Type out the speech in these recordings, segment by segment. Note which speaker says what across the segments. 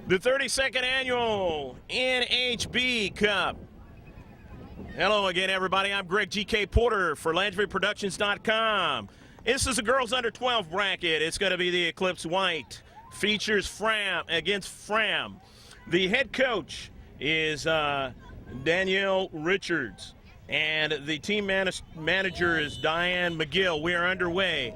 Speaker 1: The 32nd annual NHB Cup. Hello again, everybody. I'm Greg GK Porter for LandryProductions.com. This is the girls under 12 bracket. It's going to be the Eclipse White. Features Fram against Fram. The head coach is Danielle Richards, and the team manager is Diane McGill. We are underway.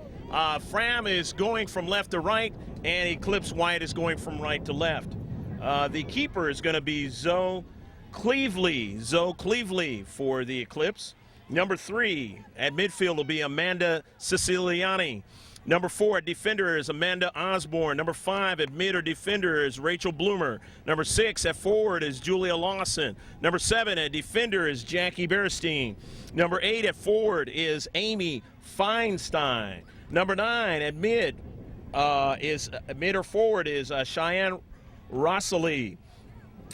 Speaker 1: Fram is going from left to right, and Eclipse White is going from right to left. The keeper is going to be Zoe Cleveley for the Eclipse. Number 3 at midfield will be Amanda Siciliani. Number 4 at defender is Amanda Osborne. Number 5 at mid or defender is Rachel Bloomer. Number 6 at forward is Julia Lawson. Number 7 at defender is Jackie Berstein. Number 8 at forward is Amy Feinstein. Number 9 at mid or forward is Cheyenne Rosalie.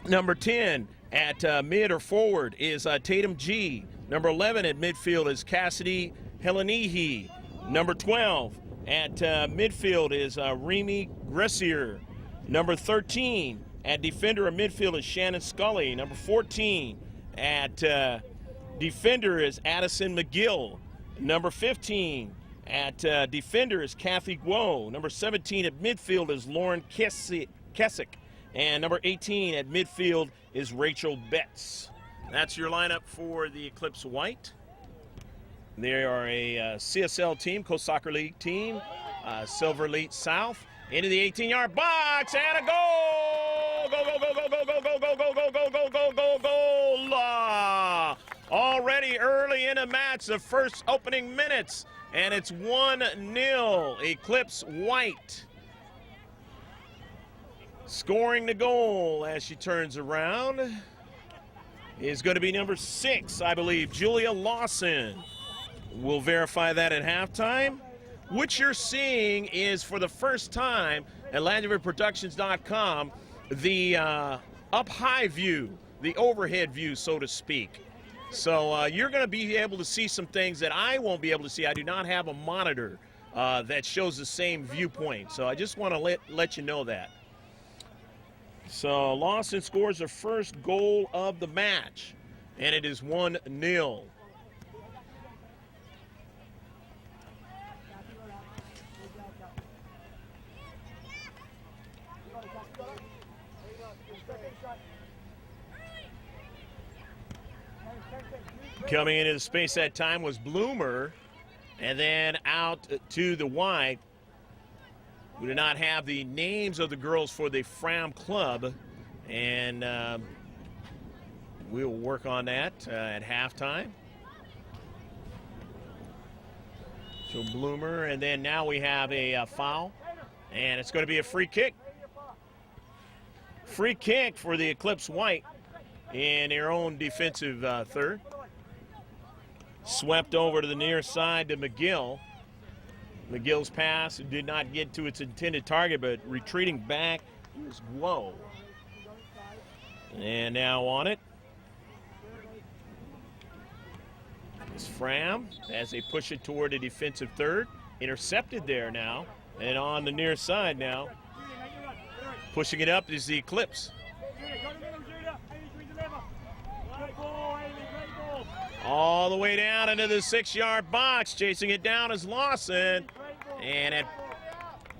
Speaker 1: Number 10 at mid or forward is Tatum G. Number 11 at midfield is Cassidy Helenihi. Number 12 at midfield is Remy Gressier. Number 13 at defender or midfield is Shannon Scully. Number 14 at defender is Addison McGill. Number 15 at defender is Kathy Guo. Number 17 at midfield is Lauren Kessick. And number 18 at midfield is Rachel Betts. That's your lineup for the Eclipse White. They are a CSL team, Coast Soccer League team, Silver Elite South. Into the 18-yard box and a goal! Go, go, go, go, go, go, go, go, go, go, go, go, go, go, goal! Already early in the match, the first opening minutes, and it's 1-0, Eclipse White. Scoring the goal as she turns around is going to be number 6, I believe, Julia Lawson. We'll verify that at halftime. What you're seeing is, for the first time at LandryProductions.com, the up-high view, the overhead view, so to speak. So you're going to be able to see some things that I won't be able to see. I do not have a monitor that shows the same viewpoint. So I just want to let you know that. So Lawson scores her first goal of the match, and it is 1-0. Coming into the space that time was Bloomer, and then out to the white. We do not have the names of the girls for the Fram club, and we'll work on that at halftime. So Bloomer, and then now we have a foul, and it's going to be a free kick. Free kick for the Eclipse White in their own defensive third. Swept over to the near side to McGill. McGill's pass did not get to its intended target, but retreating back is Guo. And now on it is Fram as they push it toward the defensive third. Intercepted there now, and on the near side now. Pushing it up is the Eclipse. All the way down into the 6-yard box. Chasing it down is Lawson. And that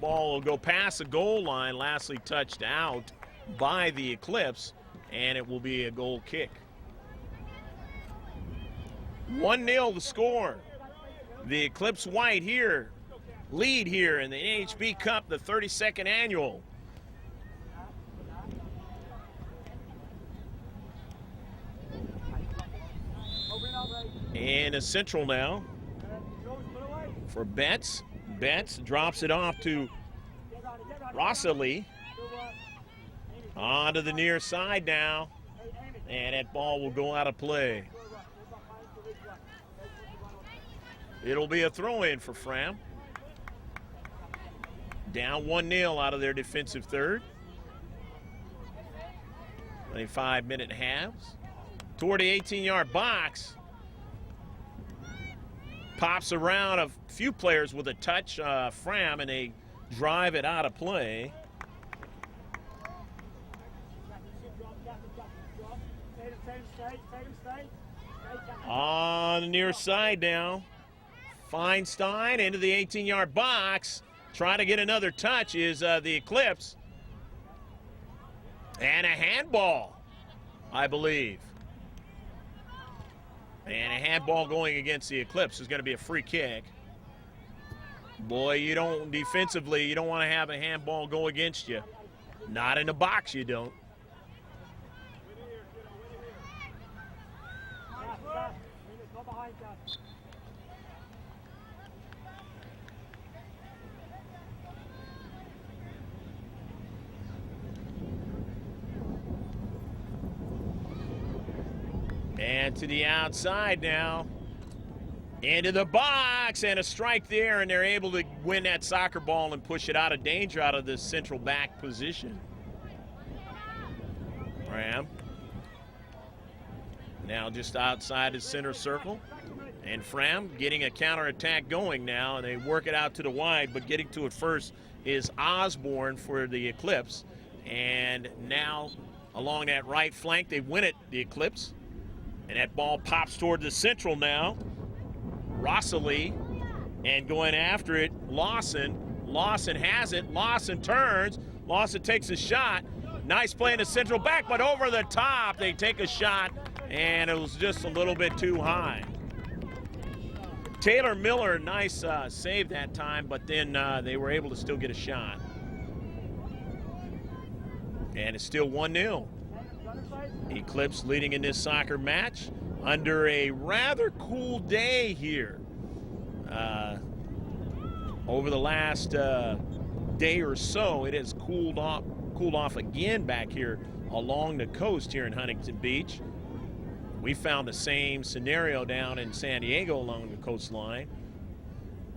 Speaker 1: ball will go past the goal line. Lastly touched out by the Eclipse. And it will be a goal kick. 1-0 the score. The Eclipse White here. Lead here in the NHB Cup, the 32nd annual. And a central now for Betts. Betts drops it off to Rosalie. On to the near side now. And that ball will go out of play. It'll be a throw-in for Fram. Down 1-0 out of their defensive third. 25-minute halves. Toward the 18-yard box. Pops around a few players with a touch, Fram, and they drive it out of play. On the near side now. Feinstein into the 18-yard box. Trying to get another touch is the Eclipse. And a handball, I believe. And a handball going against the Eclipse is going to be a free kick. Boy, you don't, defensively, you don't want to have a handball go against you. Not in the box, you don't. And to the outside now. Into the box, and a strike there, and they're able to win that soccer ball and push it out of danger out of the central back position. Fram. Now just outside the center circle. And Fram getting a counterattack going now, and they work it out to the wide, but getting to it first is Osborne for the Eclipse. And now along that right flank, they win it, the Eclipse. And that ball pops toward the central now. Rossley, and going after it, Lawson. Lawson has it. Lawson turns. Lawson takes a shot. Nice play in the central back, but over the top, they take a shot, and it was just a little bit too high. Taylor Miller, nice save that time, but then they were able to still get a shot. And it's still 1-0. Eclipse leading in this soccer match under a rather cool day here. Over the last day or so, it has cooled off again back here along the coast here in Huntington Beach. We found the same scenario down in San Diego along the coastline.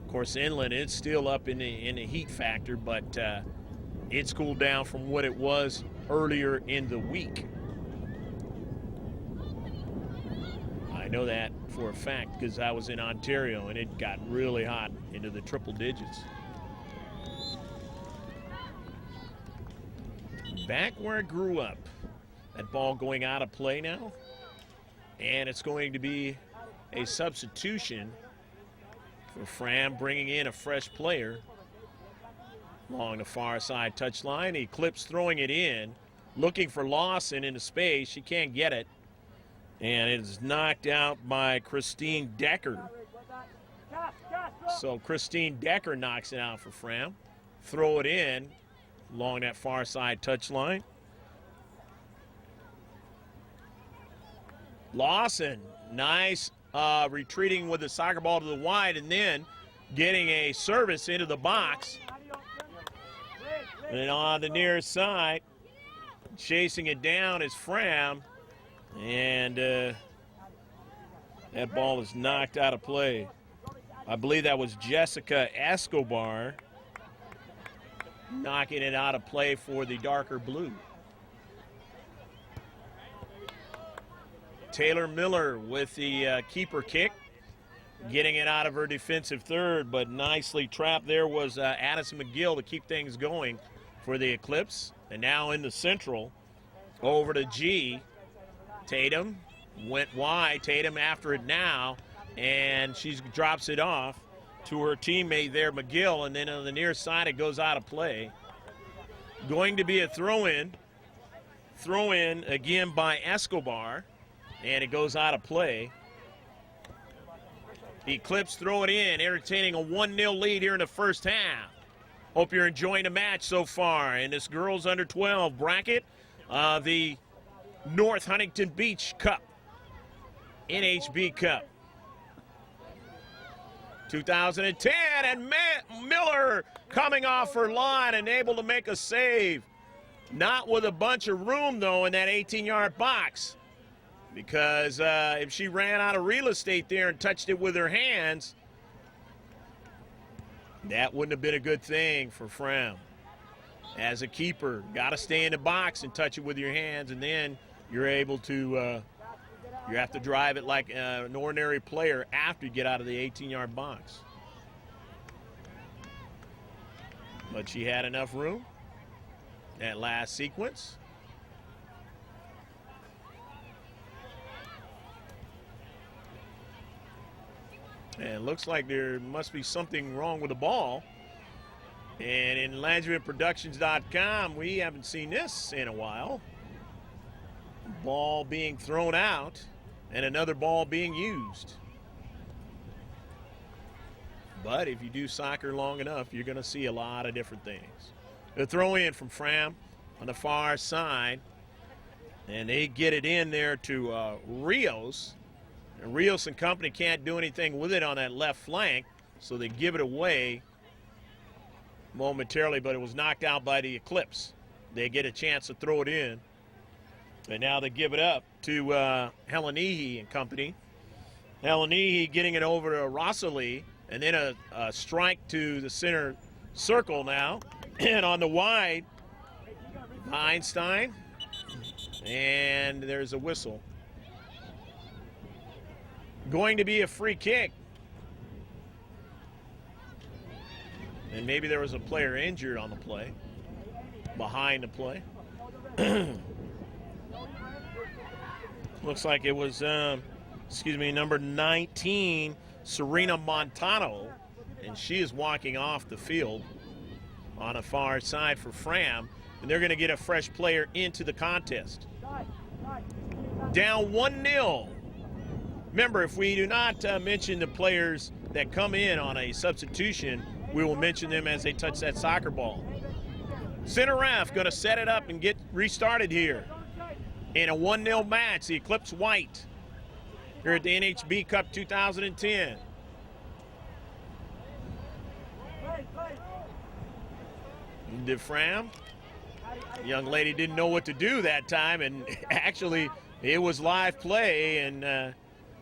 Speaker 1: Of course, inland it's still up in the heat factor, but it's cooled down from what it was earlier in the week. I know that for a fact because I was in Ontario and it got really hot into the triple digits. Back where I grew up. That ball going out of play now. And it's going to be a substitution for Fram, bringing in a fresh player along the far side touchline. Eclipse throwing it in, looking for Lawson into space. She can't get it. And it is knocked out by Christine Decker. So Christine Decker knocks it out for Fram. Throw it in along that far side touchline. Lawson, nice retreating with the soccer ball to the wide and then getting a service into the box. And on the near side, chasing it down is Fram. And that ball is knocked out of play. I believe that was Jessica Escobar knocking it out of play for the darker blue. Taylor Miller with the keeper kick, getting it out of her defensive third, but nicely trapped there was Addison McGill to keep things going for the Eclipse. And now in the central, over to G. Tatum went wide. Tatum after it now, and she drops it off to her teammate there, McGill, and then on the near side it goes out of play. Going to be a throw-in again by Escobar, and it goes out of play. Eclipse throw it in, entertaining a 1-0 lead here in the first half. Hope you're enjoying the match so far in this girls under 12 bracket, the North Huntington Beach Cup, NHB Cup 2010, and Miller coming off her line and able to make a save. Not with a bunch of room, though, in that 18-yard box, because if she ran out of real estate there and touched it with her hands, that wouldn't have been a good thing for Fram. As a keeper, got to stay in the box and touch it with your hands, and then you're able to, you have to drive it like an ordinary player after you get out of the 18-yard box. But she had enough room. That last sequence. And it looks like there must be something wrong with the ball. And in LandryProductions.com, we haven't seen this in a while. Ball being thrown out and another ball being used. But if you do soccer long enough, you're going to see a lot of different things. The throw in from Fram on the far side. And they get it in there to Rios. And Rios and company can't do anything with it on that left flank, so they give it away momentarily, but it was knocked out by the Eclipse. They get a chance to throw it in. And now they give it up to Helenihi and company. Helenihi getting it over to Rosalie, and then a strike to the center circle now. And on the wide, Einstein. And there's a whistle. Going to be a free kick. And maybe there was a player injured on the play, behind the play. Looks like it was, number 19, Serena Montano, and she is walking off the field on a far side for Fram, and they're going to get a fresh player into the contest. Down 1-0. Remember, if we do not mention the players that come in on a substitution, we will mention them as they touch that soccer ball. Center ref going to set it up and get restarted here in a 1-0 match, the Eclipse White, here at the NHB Cup 2010. DeFram, young lady didn't know what to do that time, and actually it was live play, and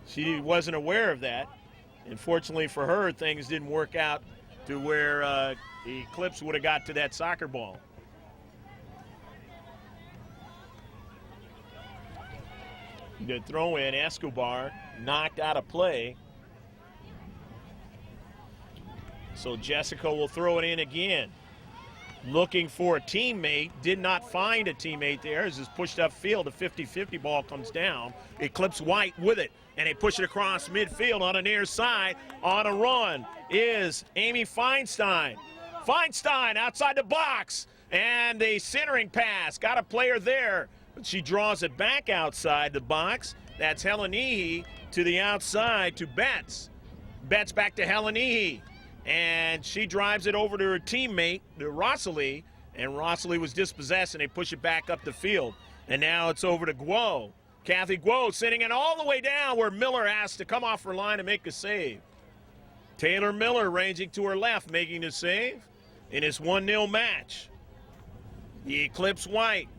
Speaker 1: she wasn't aware of that. Unfortunately for her, things didn't work out to where the Eclipse would have got to that soccer ball. The throw in, Escobar knocked out of play. So Jessica will throw it in again. Looking for a teammate, did not find a teammate there as it's pushed upfield. A 50-50 ball comes down. Eclipse White with it, and they push it across midfield on the near side. On a run is Amy Feinstein. Feinstein outside the box, and the centering pass. Got a player there, but she draws it back outside the box. That's Helenihi to the outside to Betts. Betts back to Helenihi. And she drives it over to her teammate, to Rosalie, and Rosalie was dispossessed, and they push it back up the field. And now it's over to Guo. Kathy Guo sending it all the way down where Miller has to come off her line and make a save. Taylor Miller ranging to her left, making the save in this 1-0 match. The Eclipse White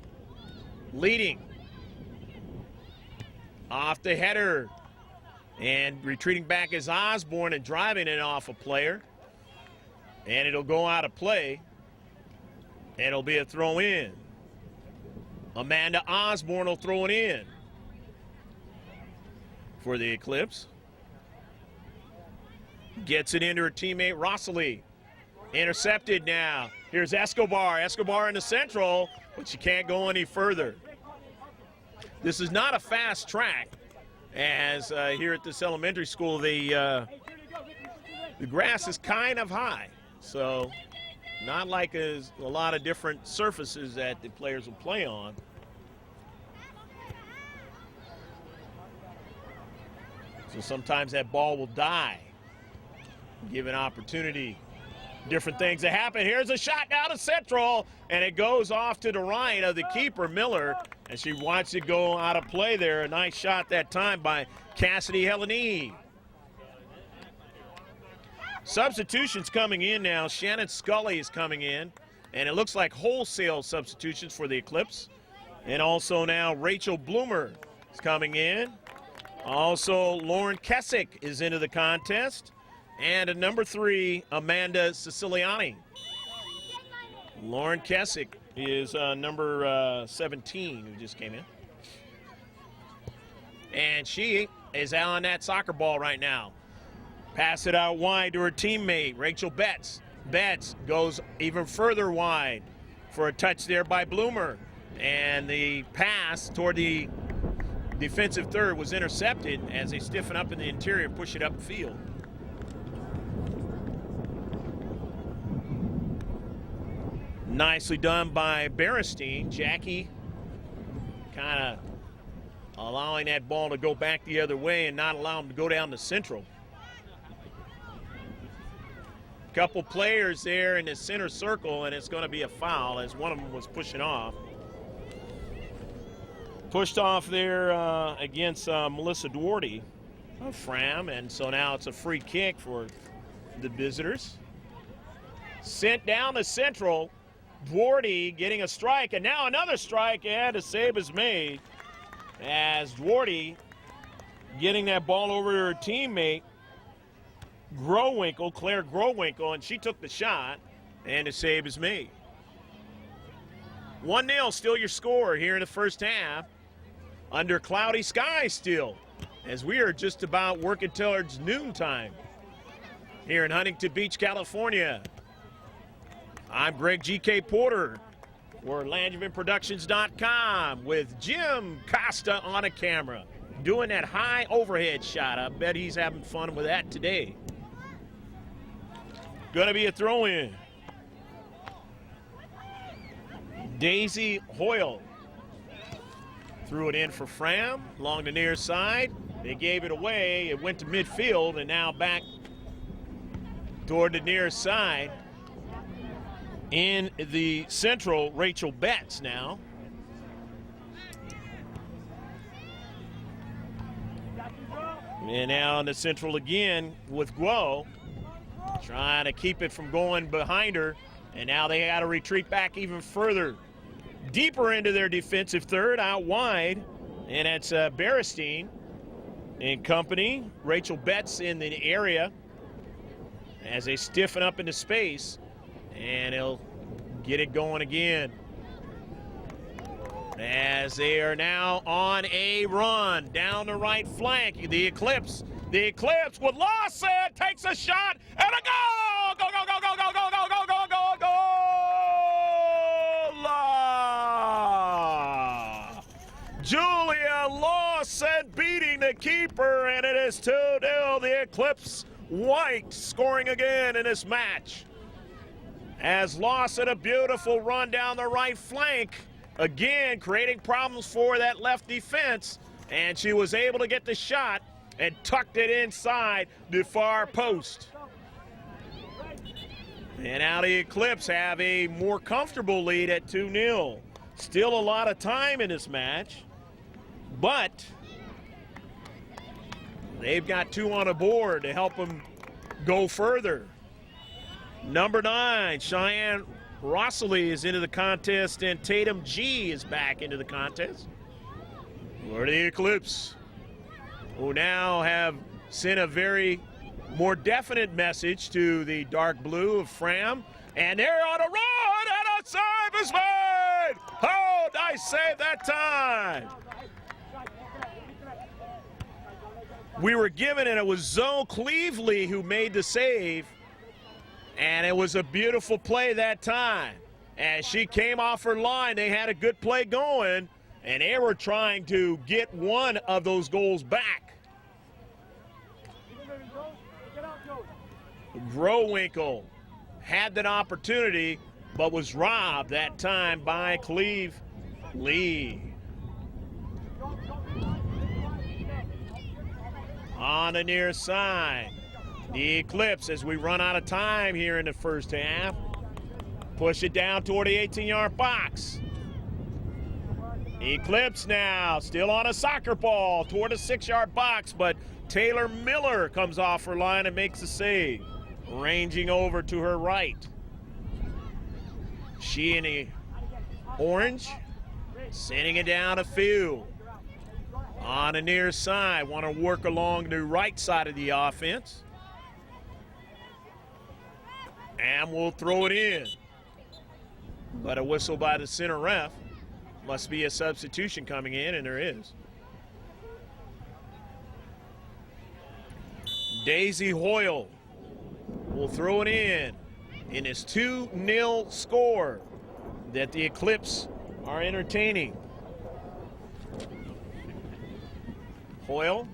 Speaker 1: leading. Off the header. And retreating back is Osborne and driving it off a player. And it'll go out of play. And it'll be a throw in. Amanda Osborne will throw it in for the Eclipse. Gets it into her teammate Rosalie. Intercepted now. Here's Escobar. Escobar in the central, but she can't go any further. This is not a fast track, as here at this elementary school, the grass is kind of high. So not like a lot of different surfaces that the players will play on. So sometimes that ball will die. Give an opportunity. Different things that happen. Here's a shot down to central, and it goes off to the right of the keeper, Miller, and she wants it go out of play there. A nice shot that time by Cassidy Helenihi. Substitutions coming in now. Shannon Scully is coming in, and it looks like wholesale substitutions for the Eclipse. And also now Rachel Bloomer is coming in. Also Lauren Kessick is into the contest. And at number 3, Amanda Siciliani. Lauren Kessick is number 17 who just came in. And she is out on that soccer ball right now. Pass it out wide to her teammate, Rachel Betts. Betts goes even further wide for a touch there by Bloomer. And the pass toward the defensive third was intercepted as they stiffen up in the interior and push it upfield. Nicely done by Berestein. Jackie kind of allowing that ball to go back the other way and not allow him to go down the central. Couple players there in the center circle, and it's going to be a foul as one of them was pushing off. Pushed off there against Melissa Duarte of Fram, and so now it's a free kick for the visitors. Sent down the central. Duarte getting a strike, and now another strike, and a save is made as Duarte getting that ball over to her teammate, Claire Growinkle, and she took the shot, and a save is made. 1-0, still your score here in the first half, under cloudy skies still, as we are just about working towards noontime here in Huntington Beach, California. I'm Greg G.K. Porter for LangevinProductions.com with Jim Costa on a camera, doing that high overhead shot. I bet he's having fun with that today. Going to be a throw-in. Daisy Hoyle threw it in for Fram along the near side. They gave it away. It went to midfield and now back toward the near side. In the central, Rachel Betts now. And now in the central again with Guo. Trying to keep it from going behind her. And now they got to retreat back even further. Deeper into their defensive third, out wide. And it's Berestein and company. Rachel Betts in the area as they stiffen up into space. And he'll get it going again. As they are now on a run down the right flank. The Eclipse with Lawson takes a shot and a goal! Go, go, go, go, go, go, go, go, go, go, go! Julia Lawson beating the keeper, and it is 2-0. The Eclipse White scoring again in this match. As Lawson, a beautiful run down the right flank, again creating problems for that left defense, and she was able to get the shot and tucked it inside the far post. And now the Eclipse have a more comfortable lead at 2-0. Still a lot of time in this match, but they've got 2 on the board to help them go further. Number 9, Cheyenne Rossley is into the contest, and Tatum G is back into the contest. For the Eclipse, who now have sent a very more definite message to the dark blue of Fram, and they're on a run, and a save is made! Oh, nice save that time! We were given it, it was Zoe Cleveley who made the save, and it was a beautiful play that time. As she came off her line, they had a good play going, and they were trying to get one of those goals back. Growinkle had that opportunity, but was robbed that time by Cleve Lee. On the near side, the Eclipse, as we run out of time here in the first half, push it down toward the 18-yard box. Eclipse now still on a soccer ball toward the 6-yard box, but Taylor Miller comes off her line and makes the save. Ranging over to her right. She in the orange, sending it down the field. On the near side, want to work along the right side of the offense. And we'll throw it in. But a whistle by the center ref. Must be a substitution coming in, and there is. Daisy Hoyle will throw it in this 2-0 score that the Eclipse are entertaining. Hoyle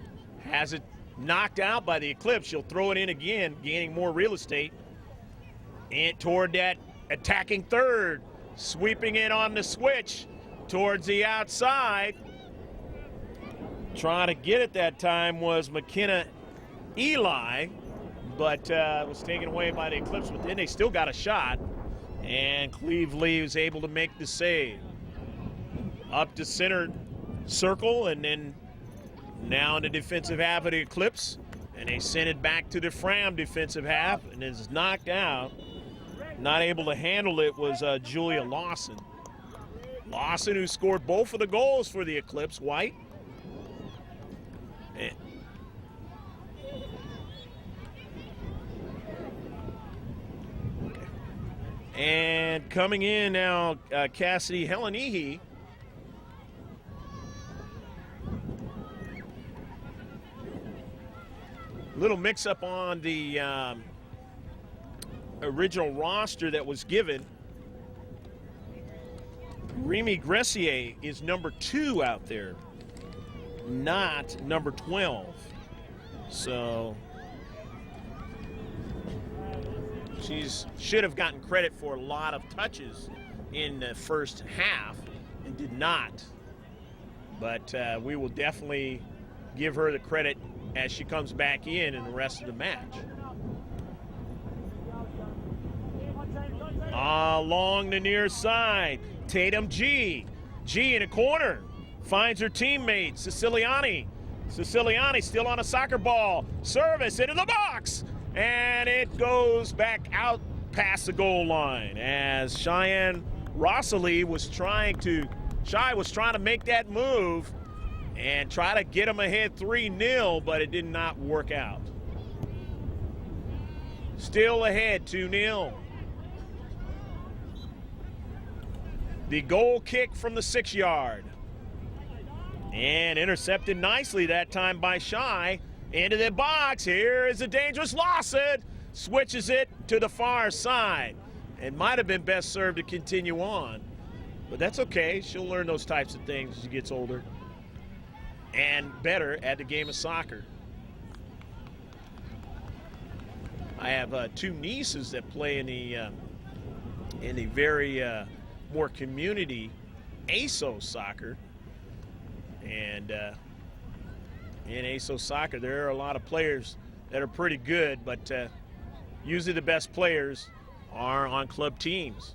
Speaker 1: has it knocked out by the Eclipse. She'll throw it in again, gaining more real estate. And toward that attacking third. Sweeping in on the switch towards the outside. Trying to get it that time was McKenna Eli, but was taken away by the Eclipse. But then they still got a shot, and Cleveland was able to make the save. Up to center circle, and then now in the defensive half of the Eclipse, and they send it back to the Fram defensive half, and it's knocked out. Not able to handle it was Julia Lawson. Lawson, who scored both of the goals for the Eclipse, White. And coming in now, Cassidy Helenihi. Little mix-up on the original roster that was given. Remy Gressier is number 2 out there, not number 12. So she should have gotten credit for a lot of touches in the first half and did not. But we will definitely give her the credit as she comes back in the rest of the match. Along the near side, Tatum G. G in a corner, finds her teammate, Siciliani. Siciliani still on a soccer ball. Service into the box, and it goes back out past the goal line as Cheyenne Rosalie was trying to make that move and try to get them ahead 3-0, but it did not work out. Still ahead 2-0. The goal kick from the 6-yard. And intercepted nicely that time by Shy. Into the box. Here is a dangerous Lawson. Switches it to the far side. It might have been best served to continue on. But that's okay. She'll learn those types of things as she gets older. And better at the game of soccer. I have 2 nieces that play in the very more community ASO soccer. And in ASO soccer, there are a lot of players that are pretty good, but usually the best players are on club teams.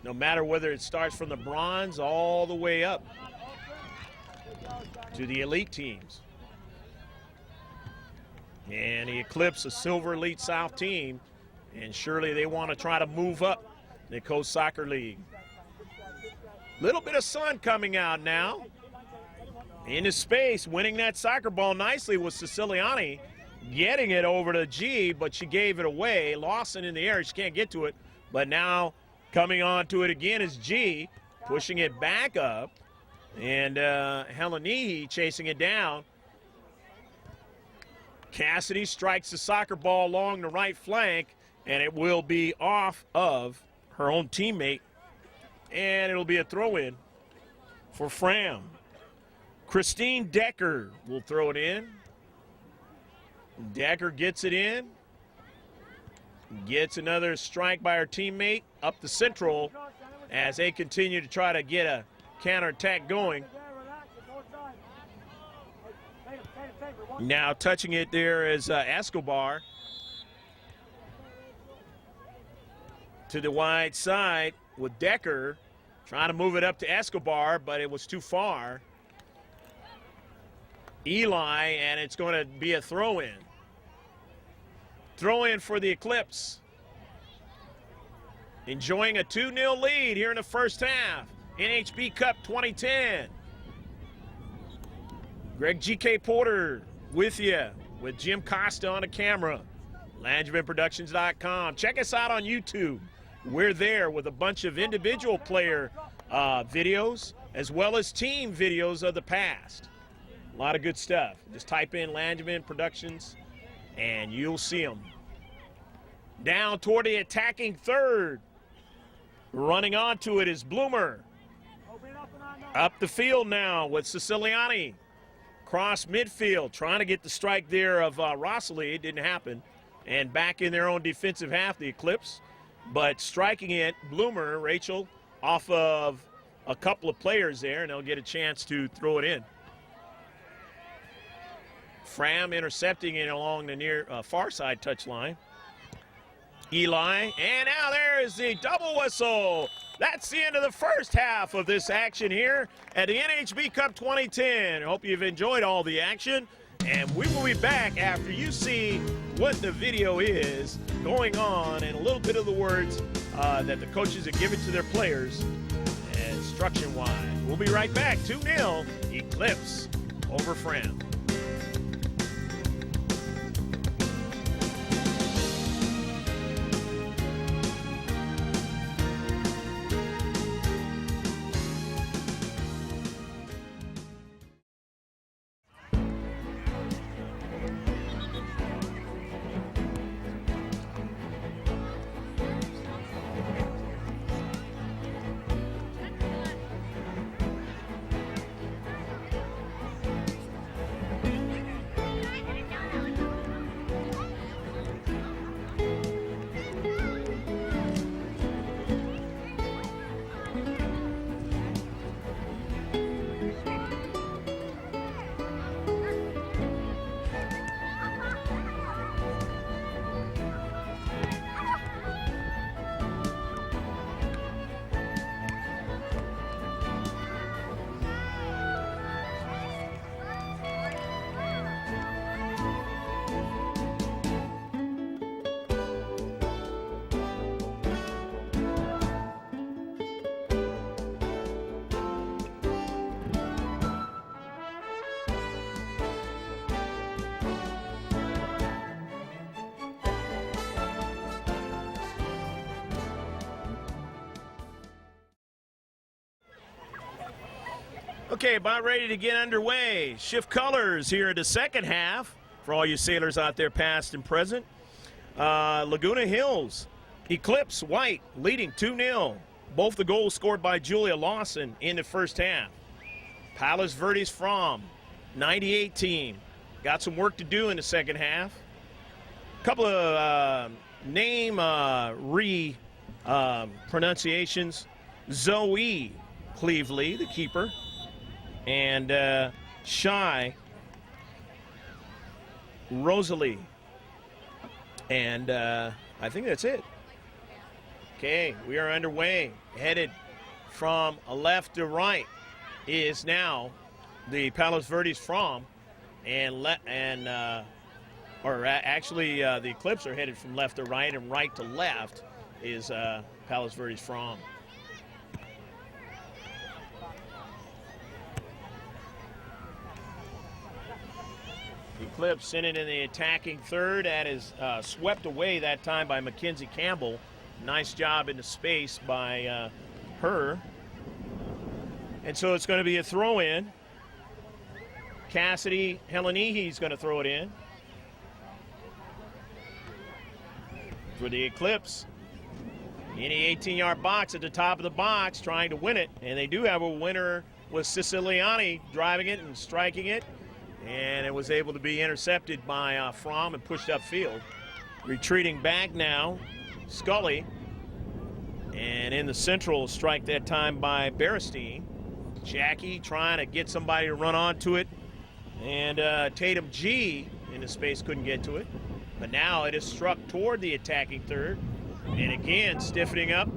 Speaker 1: No matter whether it starts from the bronze all the way up to the elite teams. And the Eclipse, a Silver Elite South team, and surely they want to try to move up the Coast Soccer League. Little bit of sun coming out now. Into space, winning that soccer ball nicely was Siciliani, getting it over to G, but she gave it away. Lawson in the air, she can't get to it, but now coming on to it again is G, pushing it back up, and Helenihi chasing it down. Cassidy strikes the soccer ball along the right flank, and it will be off of her own teammate, and it'll be a throw-in for Fram. Christine Decker will throw it in. Decker gets it in. Gets another strike by her teammate up the central as they continue to try to get a counterattack going. Now touching it there is Escobar. To the wide side with Decker. Trying to move it up to Escobar, but it was too far. Eli, and it's going to be a throw-in. Throw-in for the Eclipse. Enjoying a 2-0 lead here in the first half. NHB Cup 2010. Greg G.K. Porter with you, with Jim Costa on the camera. LangemanProductions.com. Check us out on YouTube. We're there with a bunch of individual player videos as well as team videos of the past. A lot of good stuff. Just type in Langeman Productions and you'll see them. Down toward the attacking third. Running onto it is Bloomer. Up the field now with Siciliani. Cross midfield, trying to get the strike there of Rosalie. It didn't happen. And back in their own defensive half, the Eclipse. but striking it, Bloomer, Rachel, off of a couple of players there, and they'll get a chance to throw it in. Fram intercepting it along the near far side touchline. Eli, and now there is the double whistle. That's the end of the first half of this action here at the NHB Cup 2010. I hope you've enjoyed all the action, and we will be back after you see what the video is going on and a little bit of the words that the coaches have given to their players instruction-wise. We'll be right back. 2-0, Eclipse over Fram. Okay, about ready to get underway. Shift colors here in the second half for all you sailors out there past and present. Laguna Hills, Eclipse White leading 2-0. Both the goals scored by Julia Lawson in the first half. Palos Verdes Fram, 98 team. Got some work to do in the second half. A couple of name pronunciations. Zoe Cleveley, the keeper, and Shy Rosalie. And I think that's it. Okay, we are underway. Headed from left to right is now the Palos Verdes Fram, actually the Eclipse are headed from left to right, and right to left is Palos Verdes Fram. Eclipse sent it in the attacking third. That is swept away that time by Mackenzie Campbell. Nice job in the space by her. And so it's going to be a throw-in. Cassidy Helenihi's going to throw it in for the Eclipse. In the 18-yard box at the top of the box, trying to win it. And they do have a winner with Siciliani driving it and striking it. And it was able to be intercepted by Fram and pushed upfield. Retreating back now, Scully. And in the central strike that time by Berestein. Jackie trying to get somebody to run onto it. And Tatum G in the space couldn't get to it. But now it is struck toward the attacking third. And again, stiffening up.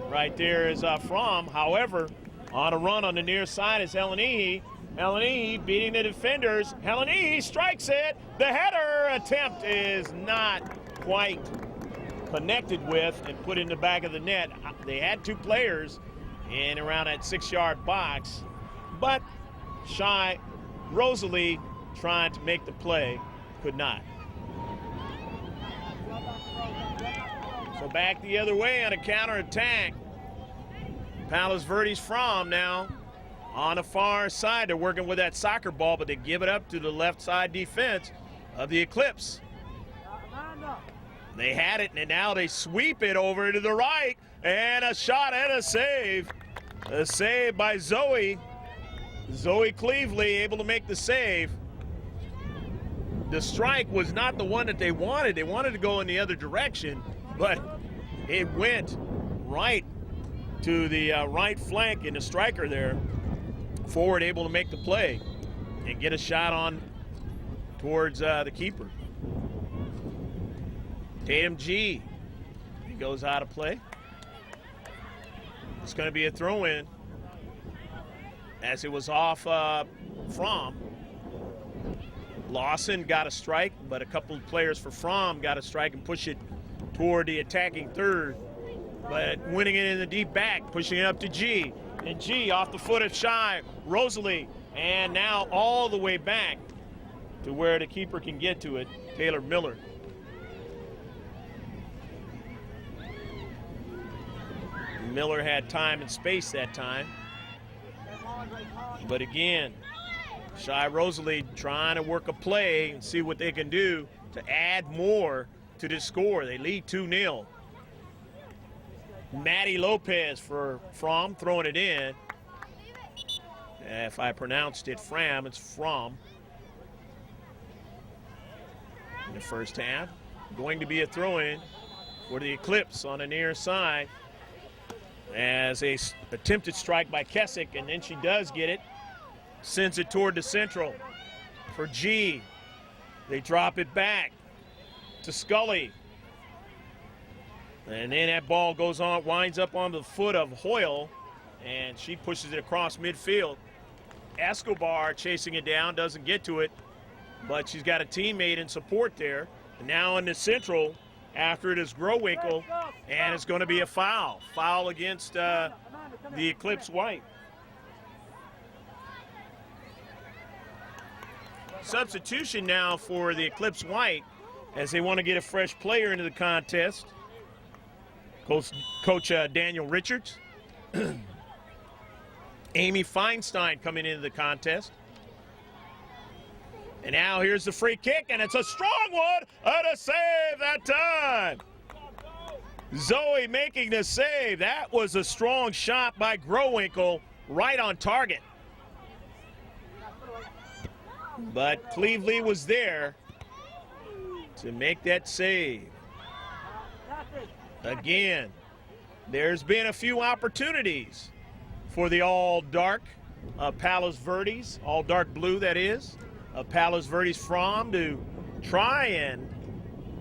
Speaker 1: Right there is Fram. However, on a run on the near side is Helenihi. Helenihi beating the defenders. Helenihi strikes it. The header attempt is not quite connected with and put in the back of the net. They had two players in around that 6-yard box, but Shy Rosalie trying to make the play could not. So back the other way on a counterattack. Palos Verdes Fram now on the far side. They're working with that soccer ball, but they give it up to the left side defense of the Eclipse. They had it, and now they sweep it over to the right, and a shot and a save. A save by Zoe. Zoe Cleveley able to make the save. The strike was not the one that they wanted. They wanted to go in the other direction, but It went right to the right flank, and the striker there, forward, able to make the play and get a shot on towards the keeper. Tatum G, he goes out of play. It's going to be a throw-in as it was off Fram. Lawson got a strike, but a couple of players for Fram got a strike and push it toward the attacking third. But winning it in the deep back, pushing it up to G. And G off the foot of Shy Rosalie, and now all the way back to where the keeper can get to it, Taylor Miller. Miller had time and space that time. But again, Shy Rosalie trying to work a play and see what they can do to add more to this score. They lead 2-0. Maddie Lopez for Fram throwing it in. If I pronounced it Fram, it's Fram. In the first half, going to be a throw-in for the Eclipse on the near side. As a attempted strike by Kessick, and then she does get it. Sends it toward the central for G. They drop it back to Scully. And then that ball goes on, winds up on the foot of Hoyle, and she pushes it across midfield. Escobar chasing it down, doesn't get to it, but she's got a teammate in support there. And now in the central, after it is Growinkle, and it's going to be a foul. Foul against the Eclipse White. Substitution now for the Eclipse White as they want to get a fresh player into the contest. Coach Daniel Richards. Amy Feinstein coming into the contest. And now here's the free kick, and it's a strong one, and a save that time. Zoe making the save. That was a strong shot by Growinkle, right on target. But Cleveland was there to make that save. Again, there's been a few opportunities for the all-dark Palos Verdes, all-dark blue that is, Palos Verdes Fram to try and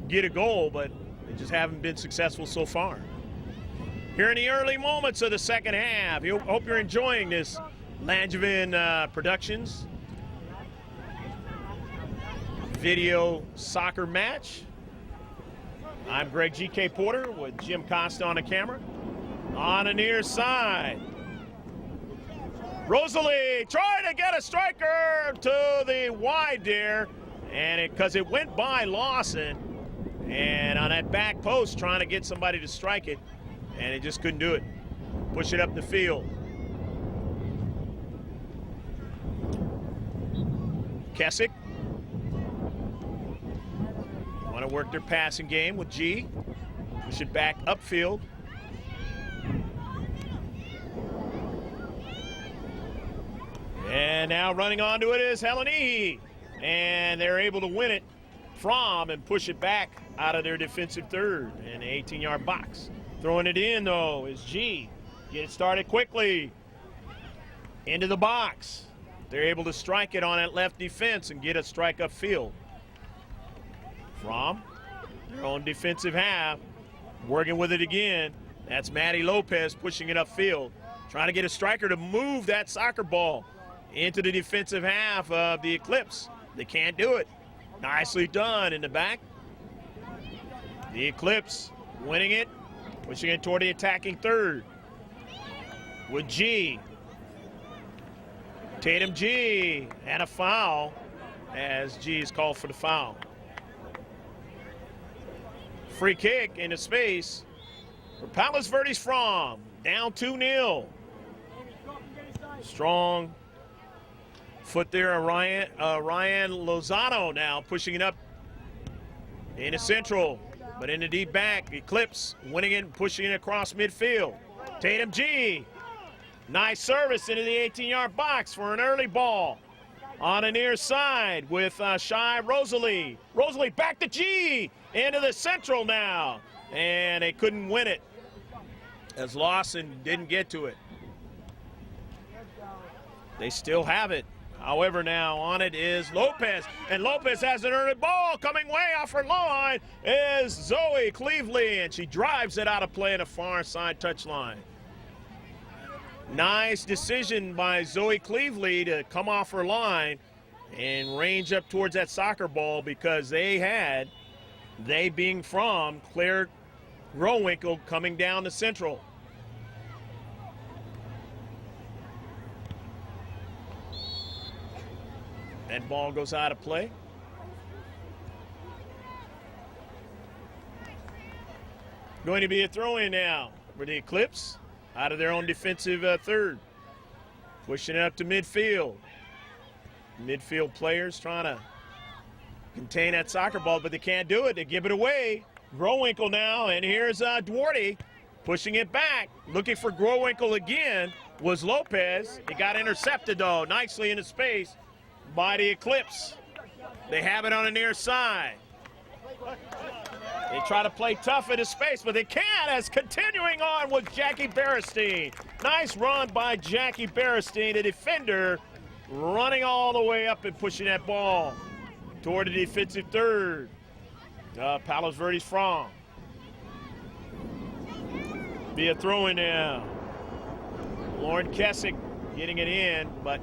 Speaker 1: get a goal, but they just haven't been successful so far. Here in the early moments of the second half, hope you're enjoying this Langevin Productions video soccer match. I'm Greg G.K. Porter with Jim Costa on the camera. On the near side, Rosalie trying to get a striker to the wide there, and because it went by Lawson, and on that back post trying to get somebody to strike it, and it just couldn't do it. Push it up the field. Kessick want to work their passing game with G. Push it back upfield. And now running onto it is Helenihi. And they're able to win it from and push it back out of their defensive third in the 18-yard box. Throwing it in, though, is G. Get it started quickly. Into the box. They're able to strike it on that left defense and get a strike upfield. Fram, their own defensive half, working with it again. That's Maddie Lopez pushing it upfield. Trying to get a striker to move that soccer ball into the defensive half of the Eclipse. They can't do it. Nicely done in the back. The Eclipse winning it, pushing it toward the attacking third. With G. Tatum G, and a foul as G is called for the foul. Free kick into space for Palos Verdes Fram, down 2-0. Strong foot there, Ryan Lozano now pushing it up in the central, but in the deep back, Eclipse winning it and pushing it across midfield. Tatum G, nice service into the 18-yard box for an early ball. On the near side with Shy Rosalie. Rosalie back to G, into the central now. and they couldn't win it as Lawson didn't get to it. They still have it. However, now on it is Lopez, and Lopez has an early ball coming way off her line is Zoe Cleveley, and she drives it out of play in a far side touchline. Nice decision by Zoe Cleveley to come off her line and range up towards that soccer ball, because they being from Claire Growinkle coming down to Central. That ball goes out of play. Going to be a throw-in now for the Eclipse out of their own defensive third. Pushing it up to midfield. Midfield players trying to contain that soccer ball, but they can't do it. They give it away. Growinkle now, and here's Duarte pushing it back. Looking for Growinkle again was Lopez. He got intercepted, though, nicely into space by the Eclipse. They have it on the near side. They try to play tough into space, but they can't, as continuing on with Jackie Berestein. Nice run by Jackie Berestein, the defender, running all the way up and pushing that ball toward the defensive third. Palos Verdes Fram. Be a throw-in now. Lauren Kessick getting it in, but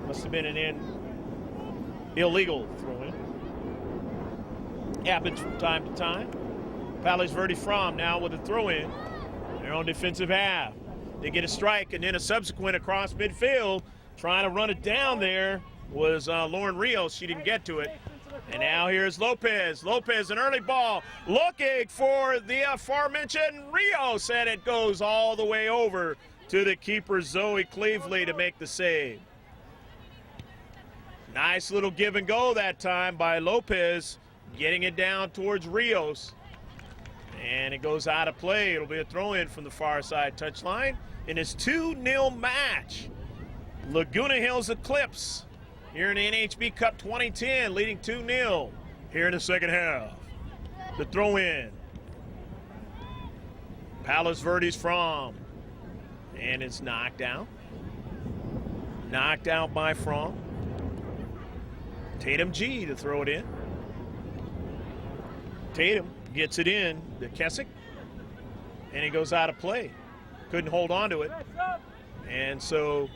Speaker 1: must have been an illegal throw-in. Happens from time to time. Palos Verdes Fram now with a throw-in. Their own defensive half. They get a strike and then a subsequent across midfield. Trying to run it down there was Lauren Rios. She didn't get to it. And now here's Lopez. Lopez, an early ball, looking for the aforementioned Rios, and it goes all the way over to the keeper, Zoe Cleveley, to make the save. Nice little give and go that time by Lopez, getting it down towards Rios. And it goes out of play. It'll be a throw-in from the far side touchline in this 2-0 match. Laguna Hills Eclipse here in the NHB Cup 2010, leading 2-0 here in the second half. The throw-in. Palos Verdes Fram. And it's knocked out. Knocked out by Fram. Tatum G to throw it in. Tatum gets it in to Kessick, and it goes out of play. Couldn't hold on to it. And so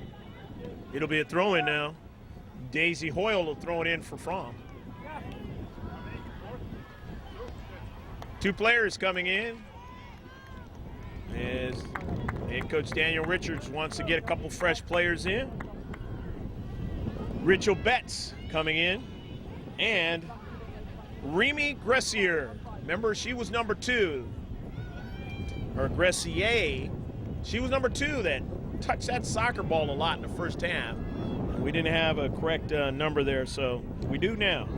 Speaker 1: it'll be a throw-in now. Daisy Hoyle will throw it in for Fram. Two players coming in as head coach Daniel Richards wants to get a couple fresh players in. Rachel Betts coming in, and Remy Gressier. Remember, she was number 2, or Gressier. She was number 2 that touched that soccer ball a lot in the first half. We didn't have a correct number there, so we do now.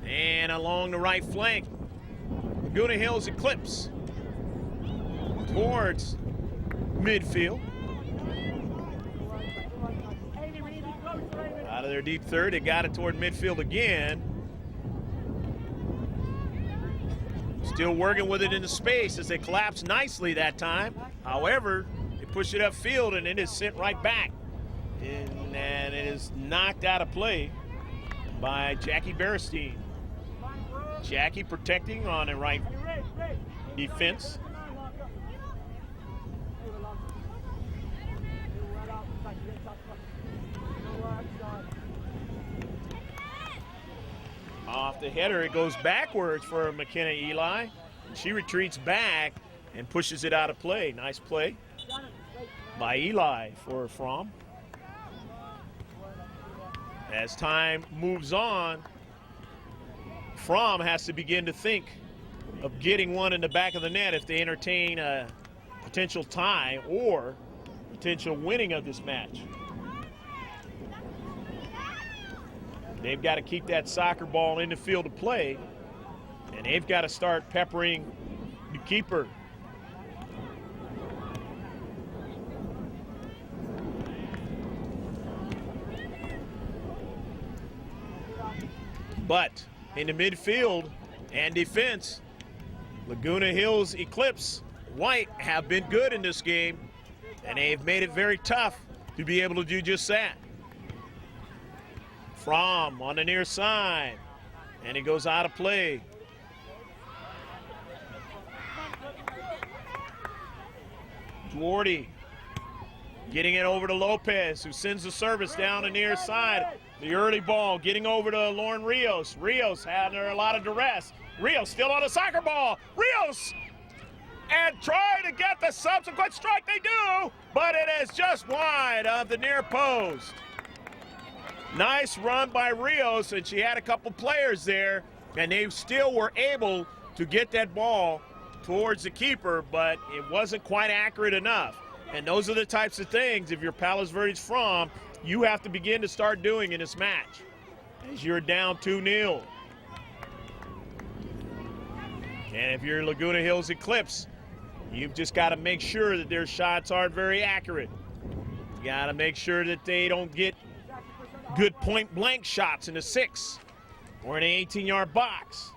Speaker 1: And along the right flank, Laguna Hills Eclipse towards midfield. Out of their deep third, they got it toward midfield again. Still working with it in the space as they collapse nicely that time. However, they push it upfield and it is sent right back. And it is knocked out of play by Jackie Berestein. Jackie protecting on the right defense. Off the header, it goes backwards for McKenna Eli. She retreats back and pushes it out of play. Nice play by Eli for Fram. As time moves on, Fram has to begin to think of getting one in the back of the net if they entertain a potential tie or potential winning of this match. They've got to keep that soccer ball in the field of play, and they've got to start peppering the keeper. But in the midfield and defense, Laguna Hills Eclipse White have been good in this game, and they've made it very tough to be able to do just that. Fram on the near side, and it goes out of play. Duarte getting it over to Lopez, who sends the service down the near side. The early ball getting over to Lauren Rios. Rios had a lot of duress. Rios still on the soccer ball. Rios and trying to get the subsequent strike. They do, but it is just wide of the near post. Nice run by Rios, and she had a couple players there, and they still were able to get that ball towards the keeper, but it wasn't quite accurate enough. And those are the types of things, if you're Palos Verdes Fram, you have to begin to start doing in this match as you're down 2-0. And if you're Laguna Hills Eclipse, you've just got to make sure that their shots aren't very accurate. You got to make sure that they don't get good point-blank shots in the 6 or in the 18-yard box.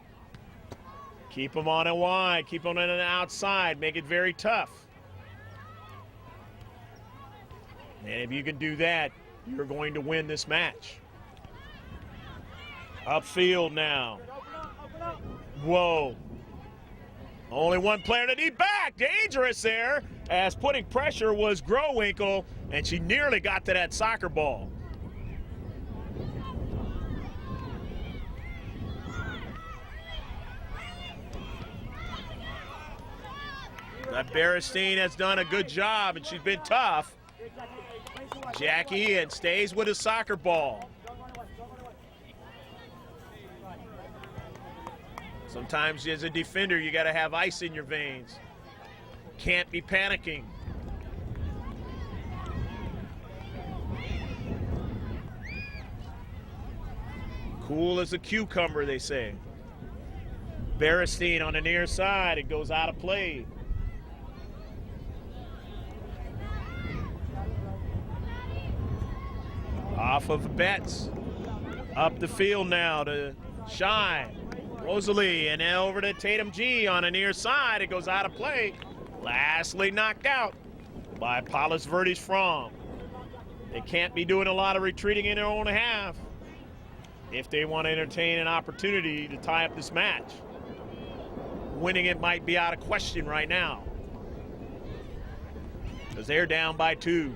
Speaker 1: Keep them on a wide, keep them on an outside, make it very tough. And if you can do that, you're going to win this match. Upfield now. Whoa. Only one player to need back. Dangerous there, as putting pressure was Growinkle, and she nearly got to that soccer ball. That Berestein has done a good job, and she's been tough. Jackie and stays with a soccer ball. Sometimes as a defender, you got to have ice in your veins. Can't be panicking. Cool as a cucumber, they say. Berestein on the near side. It goes out of play. Off of Betts. Up the field now to Shy. Rosalie, and then over to Tatum G on the near side. It goes out of play. Lastly knocked out by Palos Verdes Fram. They can't be doing a lot of retreating in their own half if they want to entertain an opportunity to tie up this match. Winning it might be out of question right now, because they're down by 2.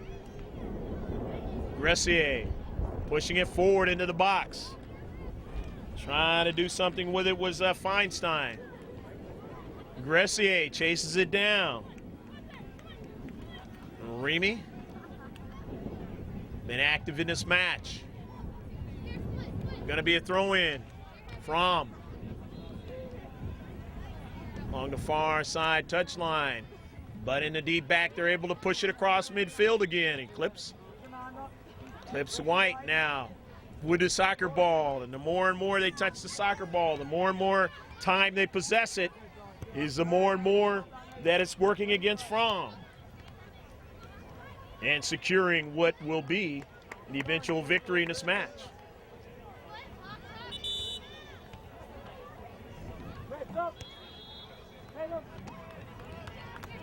Speaker 1: Gressier pushing it forward into the box. Trying to do something with it was Feinstein. Gressier chases it down. Remy been active in this match. Gonna be a throw-in. Fram along the far side touchline, but in the deep back they're able to push it across midfield again. Eclipse White now with the soccer ball, and the more and more they touch the soccer ball, the more and more time they possess it, is the more and more that it's working against Fram and securing what will be an eventual victory in this match.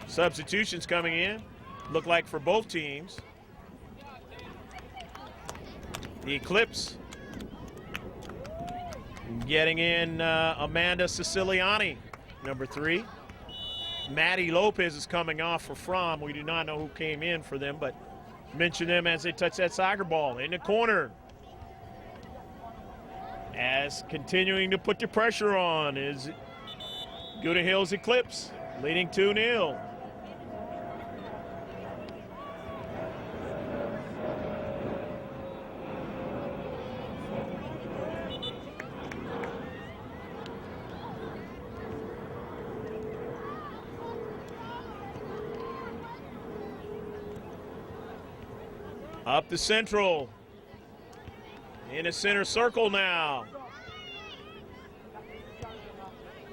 Speaker 1: Substitutions coming in, look like for both teams. The Eclipse getting in Amanda Siciliani, number 3. Maddie Lopez is coming off for Fram. We do not know who came in for them, but mention them as they touch that soccer ball. In the corner, as continuing to put the pressure on, is Laguna Hills Eclipse, leading 2-0. Up the central, in a center circle now.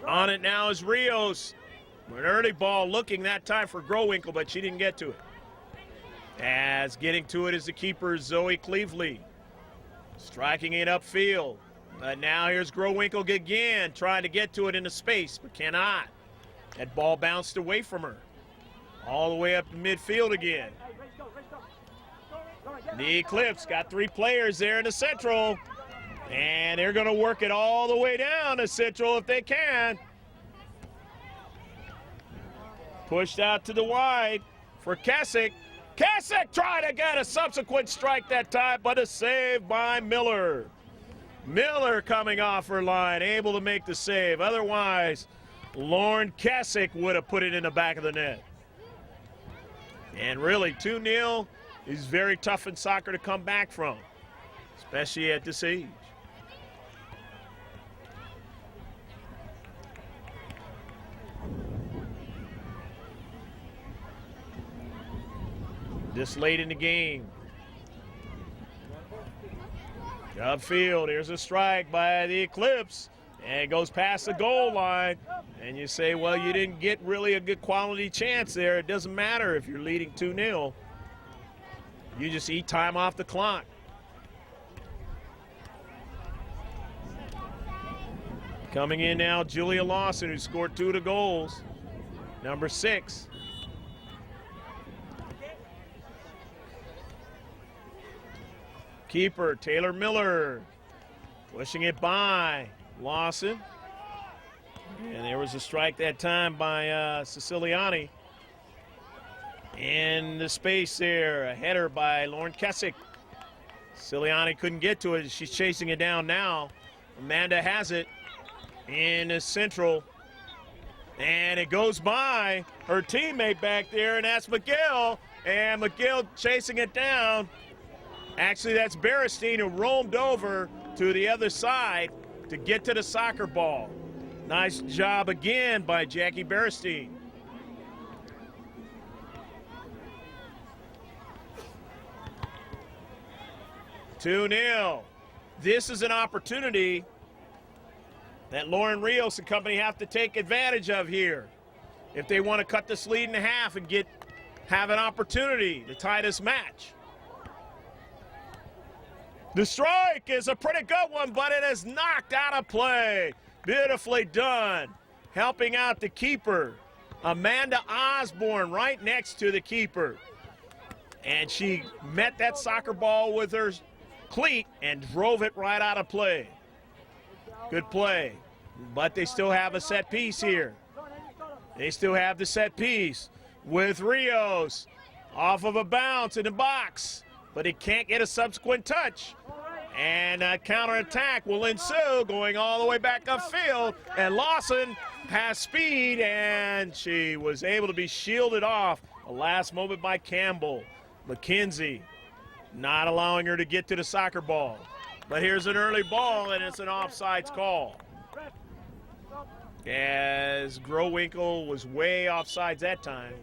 Speaker 1: On it now is Rios. An early ball looking that time for Growinkle, but she didn't get to it. As getting to it is the keeper, Zoe Cleveley. Striking it upfield. But now here's Growinkle again, trying to get to it into space, but cannot. That ball bounced away from her. All the way up to midfield again. The Eclipse got 3 players there in the Central. And they're going to work it all the way down to Central if they can. Pushed out to the wide for Kasich. Kasich tried to get a subsequent strike that time, but a save by Miller. Miller coming off her line, able to make the save. Otherwise, Lauren Kasich would have put it in the back of the net. And really, 2-0 is very tough in soccer to come back from, especially at this age. This late in the game. Upfield, here's a strike by the Eclipse, and it goes past the goal line. And you say, well, you didn't get really a good quality chance there. It doesn't matter if you're leading 2-0. You just eat time off the clock. Coming in now, Julia Lawson, who scored 2 of the goals, number 6. Keeper, Taylor Miller, pushing it by Lawson. And there was a strike that time by Siciliani. In the space there, a header by Lauren Kasich. Siciliani couldn't get to it. She's chasing it down now. Amanda has it in the Central. And it goes by her teammate back there, and that's McGill. And McGill chasing it down. Actually, that's Berestein, who roamed over to the other side to get to the soccer ball. Nice job again by Jackie Berestein. This is an opportunity that Lauren Rios and company have to take advantage of here if they want to cut this lead in half and have an opportunity to tie this match. The strike is a pretty good one, but it is knocked out of play. Beautifully done. Helping out the keeper, Amanda Osborne, right next to the keeper. And she met that soccer ball with her cleat and drove it right out of play. Good play. But they still have a set piece here. They still have the set piece with Rios off of a bounce in the box. But he can't get a subsequent touch. And a counterattack will ensue, going all the way back upfield. And Lawson has speed, and she was able to be shielded off. A last moment by Campbell. McKenzie not allowing her to get to the soccer ball. But here's an early ball, and it's an offsides call. As Growinkle was way offsides that time.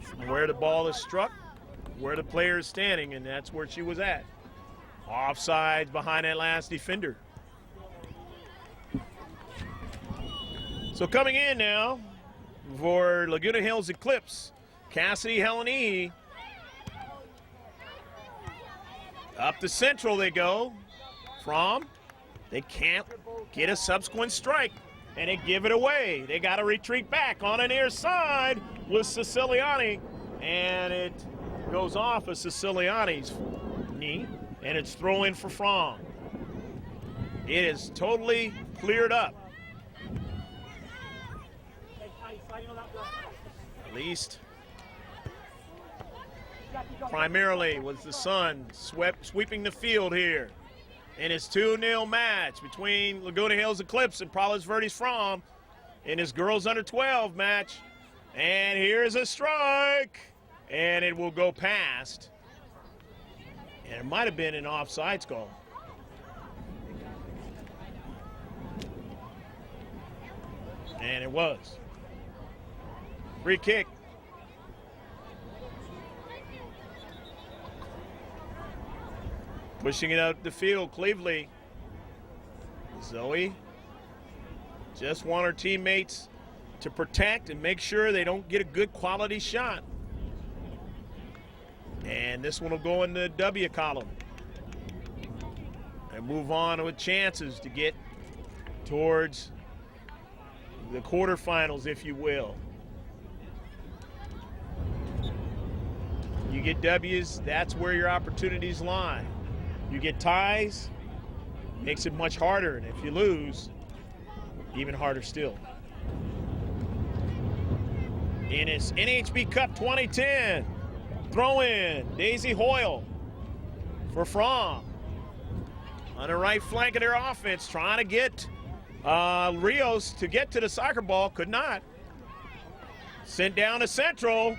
Speaker 1: From where the ball is struck, where the player is standing, and that's where she was at. Offsides behind that last defender. So coming in now for Laguna Hills Eclipse, Cassidy Helene. Up the Central they go. Fram, they can't get a subsequent strike, and they give it away. They got to retreat back on the near side with Siciliani, and it goes off of Siciliani's knee, and it's throw in for Fram. It is totally cleared up. At least primarily was the sun sweeping the field here. In his 2-0 match between Laguna Hills Eclipse and Palos Verdes Fram in his girls under 12 match. And here's a strike, and it will go past. And it might have been an offsides call. And it was. Free kick. Pushing it out the field, Cleveley. Zoe just want her teammates to protect and make sure they don't get a good quality shot. And this one will go in the W column. It and move on with chances to get towards the quarterfinals, if you will. You get W's, that's where your opportunities lie. You get ties, makes it much harder, and if you lose, even harder still. In its NHB Cup 2010, throw in Daisy Hoyle for Fram. On the right flank of their offense, trying to get Rios to get to the soccer ball, could not. Sent down to Central,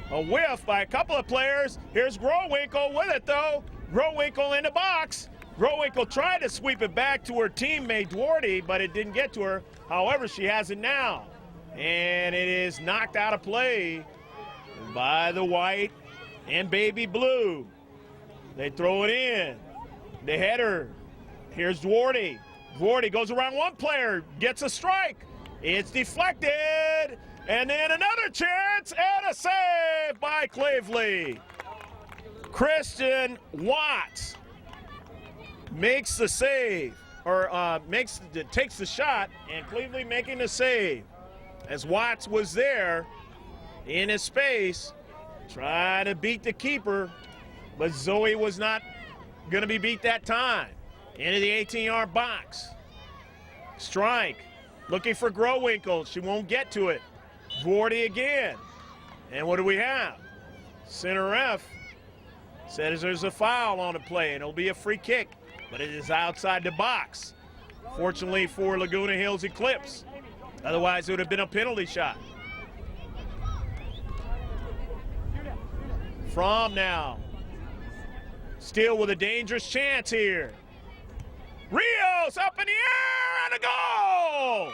Speaker 1: a whiff by a couple of players. Here's Growinkle with it though. Growinkle in the box. Growinkle tried to sweep it back to her teammate Duarte, but it didn't get to her. However, she has it now. And it is knocked out of play by the white and baby blue. They throw it in. The header. Here's Duarte. Duarte goes around one player, gets a strike. It's deflected. And then another chance and a save by Cleveley. Christian Watts makes the save, or takes the shot, and Cleveley making the save. As Watts was there in his space, trying to beat the keeper, but Zoe was not going to be beat that time. Into the 18-yard box. Strike, looking for Growinkle. She won't get to it. Duarte again. And what do we have? Center ref says there's a foul on the play, and it'll be a free kick, but it is outside the box. Fortunately for Laguna Hills Eclipse. Otherwise, it would have been a penalty shot. Fram now. Still with a dangerous chance here. Rios up in the air and a goal!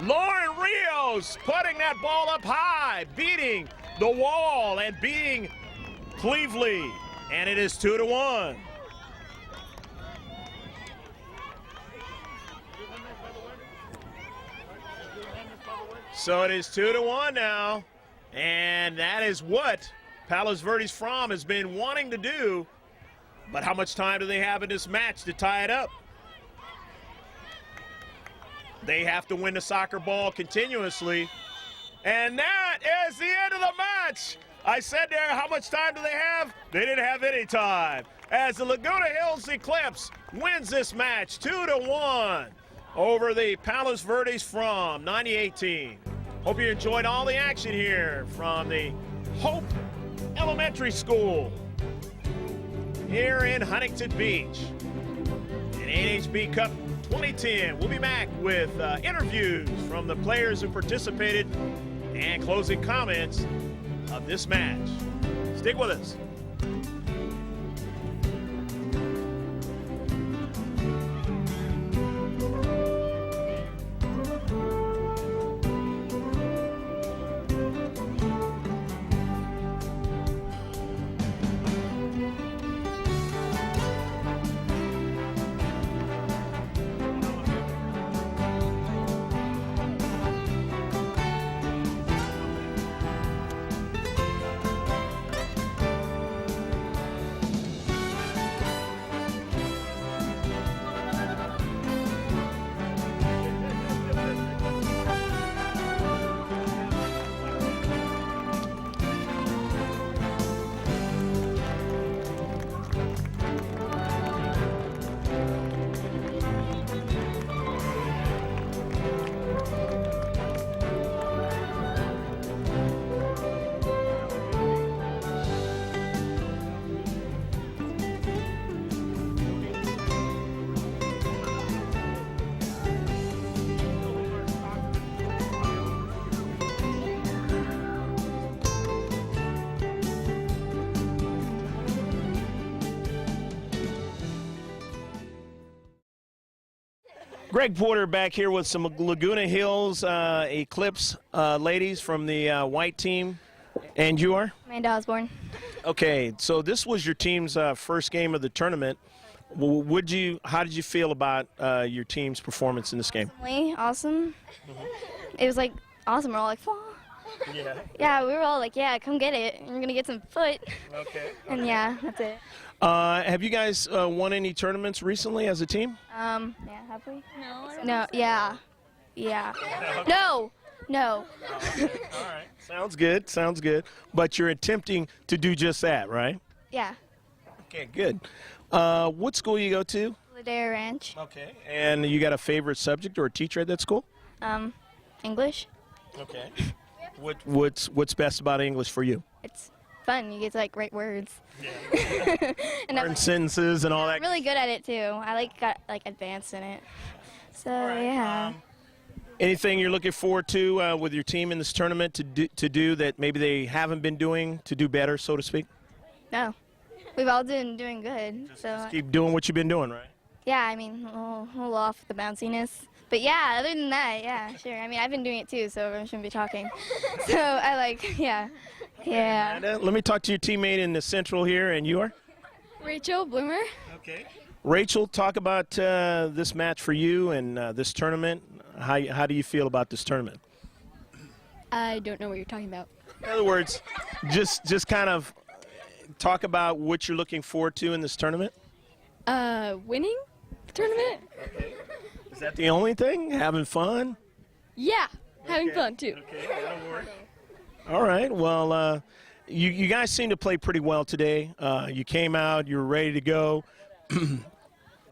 Speaker 1: Lauren Rios putting that ball up high, beating the wall and beating Cleveley, and it is 2-1. So it is 2-1 now, and that is what Palos Verdes Fram has been wanting to do. But how much time do they have in this match to tie it up? They have to win the soccer ball continuously. And that is the end of the match. I said there, how much time do they have? They didn't have any time. As the Laguna Hills Eclipse wins this match 2-1 over the Palos Verdes Fram 90-18. Hope you enjoyed all the action here from the Hope Elementary School here in Huntington Beach. In NHB Cup 2010, we'll be back with interviews from the players who participated and closing comments of this match. Stick with us. Greg Porter back here with some Laguna Hills Eclipse ladies from the white team. And you are?
Speaker 2: Amanda Osborne.
Speaker 1: Okay, so this was your team's first game of the tournament. How did you feel about your team's performance in this game?
Speaker 2: Awesome. It was like awesome. We're all like, "Wah."
Speaker 1: Yeah.
Speaker 2: Yeah, we were all like, yeah, come get it. You're going to get some foot.
Speaker 1: Okay.
Speaker 2: And yeah, that's it.
Speaker 1: Have you guys won any tournaments recently as a team?
Speaker 2: Yeah, have we?
Speaker 3: No.
Speaker 2: No, yeah. Yeah. No. No.
Speaker 1: All right. Sounds good. Sounds good. But you're attempting to do just that, right?
Speaker 2: Yeah.
Speaker 1: Okay, good. What school you go to?
Speaker 2: Ladera Ranch.
Speaker 1: Okay. And you got a favorite subject or a teacher at that school?
Speaker 2: English.
Speaker 1: Okay. What's best about English for you?
Speaker 2: It's fun. You get to like write words.
Speaker 1: Yeah.
Speaker 2: And I'm
Speaker 1: Learn sentences and all that.
Speaker 2: really good at it too. I got advanced in it. So yeah.
Speaker 1: Anything you're looking forward to with your team in this tournament to do that maybe they haven't been doing to do better, so to speak?
Speaker 2: No, we've all been doing good.
Speaker 1: Just keep doing what you've been doing, right?
Speaker 2: Yeah, I mean, a little off the bounciness. But yeah, other than that, yeah, sure. I mean, I've been doing it too, so I shouldn't be talking. So I yeah.
Speaker 1: Amanda, let me talk to your teammate in the central here, and you are?
Speaker 3: Rachel Bloomer.
Speaker 1: Okay. Rachel, talk about this match for you and this tournament. How do you feel about this tournament?
Speaker 3: I don't know what you're talking about.
Speaker 1: In other words, just kind of talk about what you're looking forward to in this tournament.
Speaker 3: Winning the tournament?
Speaker 1: Okay. Is that the only thing? Having fun?
Speaker 3: Yeah, having fun too.
Speaker 1: Okay, that'll work. All right. Well, you guys seem to play pretty well today. You came out, you were ready to go,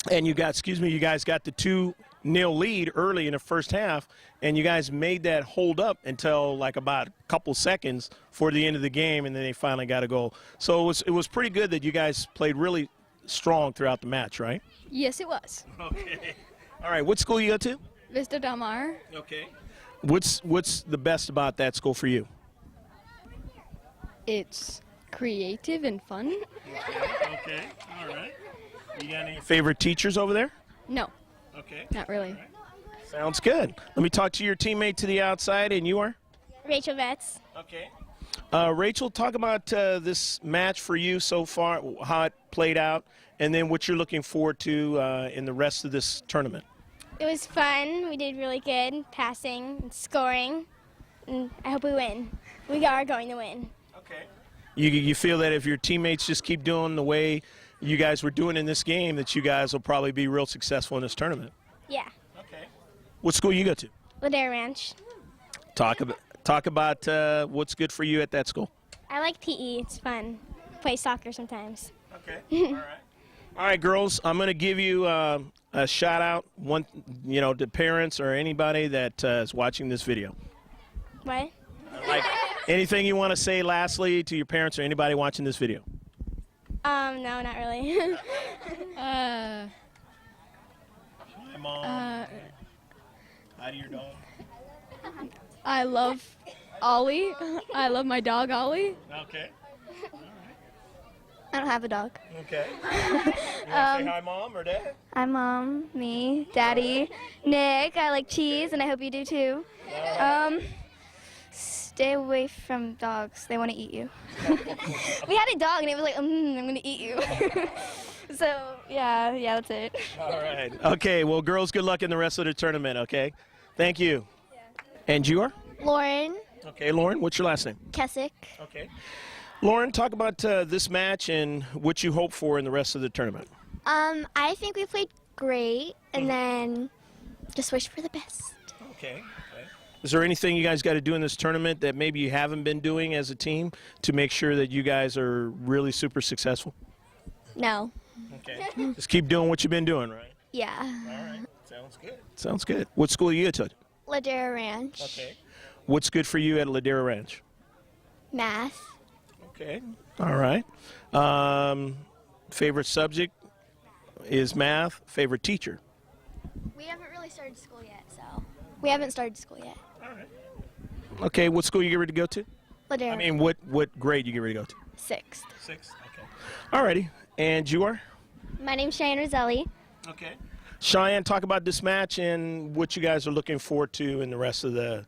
Speaker 1: and you guys got the 2-0 lead early in the first half, and you guys made that hold up until like about a couple seconds for the end of the game, and then they finally got a goal. So it was pretty good that you guys played really strong throughout the match, right?
Speaker 3: Yes, it was.
Speaker 1: Okay. All right. What school you go to?
Speaker 3: Vista Del Mar.
Speaker 1: Okay. What's the best about that school for you?
Speaker 3: It's creative and fun.
Speaker 1: Okay. All right. You got any favorite teachers over there?
Speaker 3: No,
Speaker 1: Okay.
Speaker 3: not really.
Speaker 1: Sounds good. Let me talk to your teammate to the outside, and you are?
Speaker 2: Rachel Betts.
Speaker 1: Okay. Rachel, talk about this match for you so far, how it played out, and then what you're looking forward to in the rest of this tournament.
Speaker 2: It was fun. We did really good passing and scoring, and I hope we win. We are going to win.
Speaker 1: Okay. You feel that if your teammates just keep doing the way you guys were doing in this game, that you guys will probably be real successful in this tournament?
Speaker 2: Yeah.
Speaker 1: Okay. What school you go to?
Speaker 2: Ladera Ranch.
Speaker 1: Talk about what's good for you at that school.
Speaker 2: I like PE. It's fun. Play soccer sometimes.
Speaker 1: Okay. All right. All right, girls. I'm going to give you a shout out, to parents or anybody that is watching this video.
Speaker 2: What?
Speaker 1: Like anything you want to say lastly to your parents or anybody watching this video?
Speaker 2: No, not really.
Speaker 1: Hi, Mom. Hi to your dog.
Speaker 3: I love Ollie. I love my dog Ollie.
Speaker 1: Okay.
Speaker 2: I don't have a dog.
Speaker 1: Okay. You want to say hi, Mom or Dad?
Speaker 2: Hi, Mom, me, Daddy, Nick. I like cheese, and I hope you do too. Stay away from dogs. They want to eat you. We had a dog, and it was like, I'm going to eat you. So, yeah, that's it.
Speaker 1: All right. Okay, well, girls, good luck in the rest of the tournament, okay? Thank you. Yeah. And you are?
Speaker 2: Lauren
Speaker 1: Okay, Lauren, what's your last name?
Speaker 2: Kessick.
Speaker 1: Okay. Lauren, talk about this match and what you hope for in the rest of the tournament.
Speaker 2: I think we played great, and then just wish for the best.
Speaker 1: Okay. Is there anything you guys got to do in this tournament that maybe you haven't been doing as a team to make sure that you guys are really super successful?
Speaker 2: No.
Speaker 1: Okay. Just keep doing what you've been doing, right?
Speaker 2: Yeah.
Speaker 1: All right. Sounds good. Sounds good. What school are you at?
Speaker 2: Ladera Ranch.
Speaker 1: Okay. What's good for you at Ladera Ranch?
Speaker 2: Math.
Speaker 1: Okay. All right. Favorite subject is math. Favorite teacher?
Speaker 2: We haven't really started school yet, so. We haven't started school yet.
Speaker 1: All right. Okay. What school you get ready to go to?
Speaker 2: Ladera.
Speaker 1: I mean, what grade you get ready to go to?
Speaker 2: 6th.
Speaker 1: 6th. Okay. All righty. And you are?
Speaker 2: My name's Cheyenne Roselli.
Speaker 1: Okay. Cheyenne, talk about this match and what you guys are looking forward to in the rest of the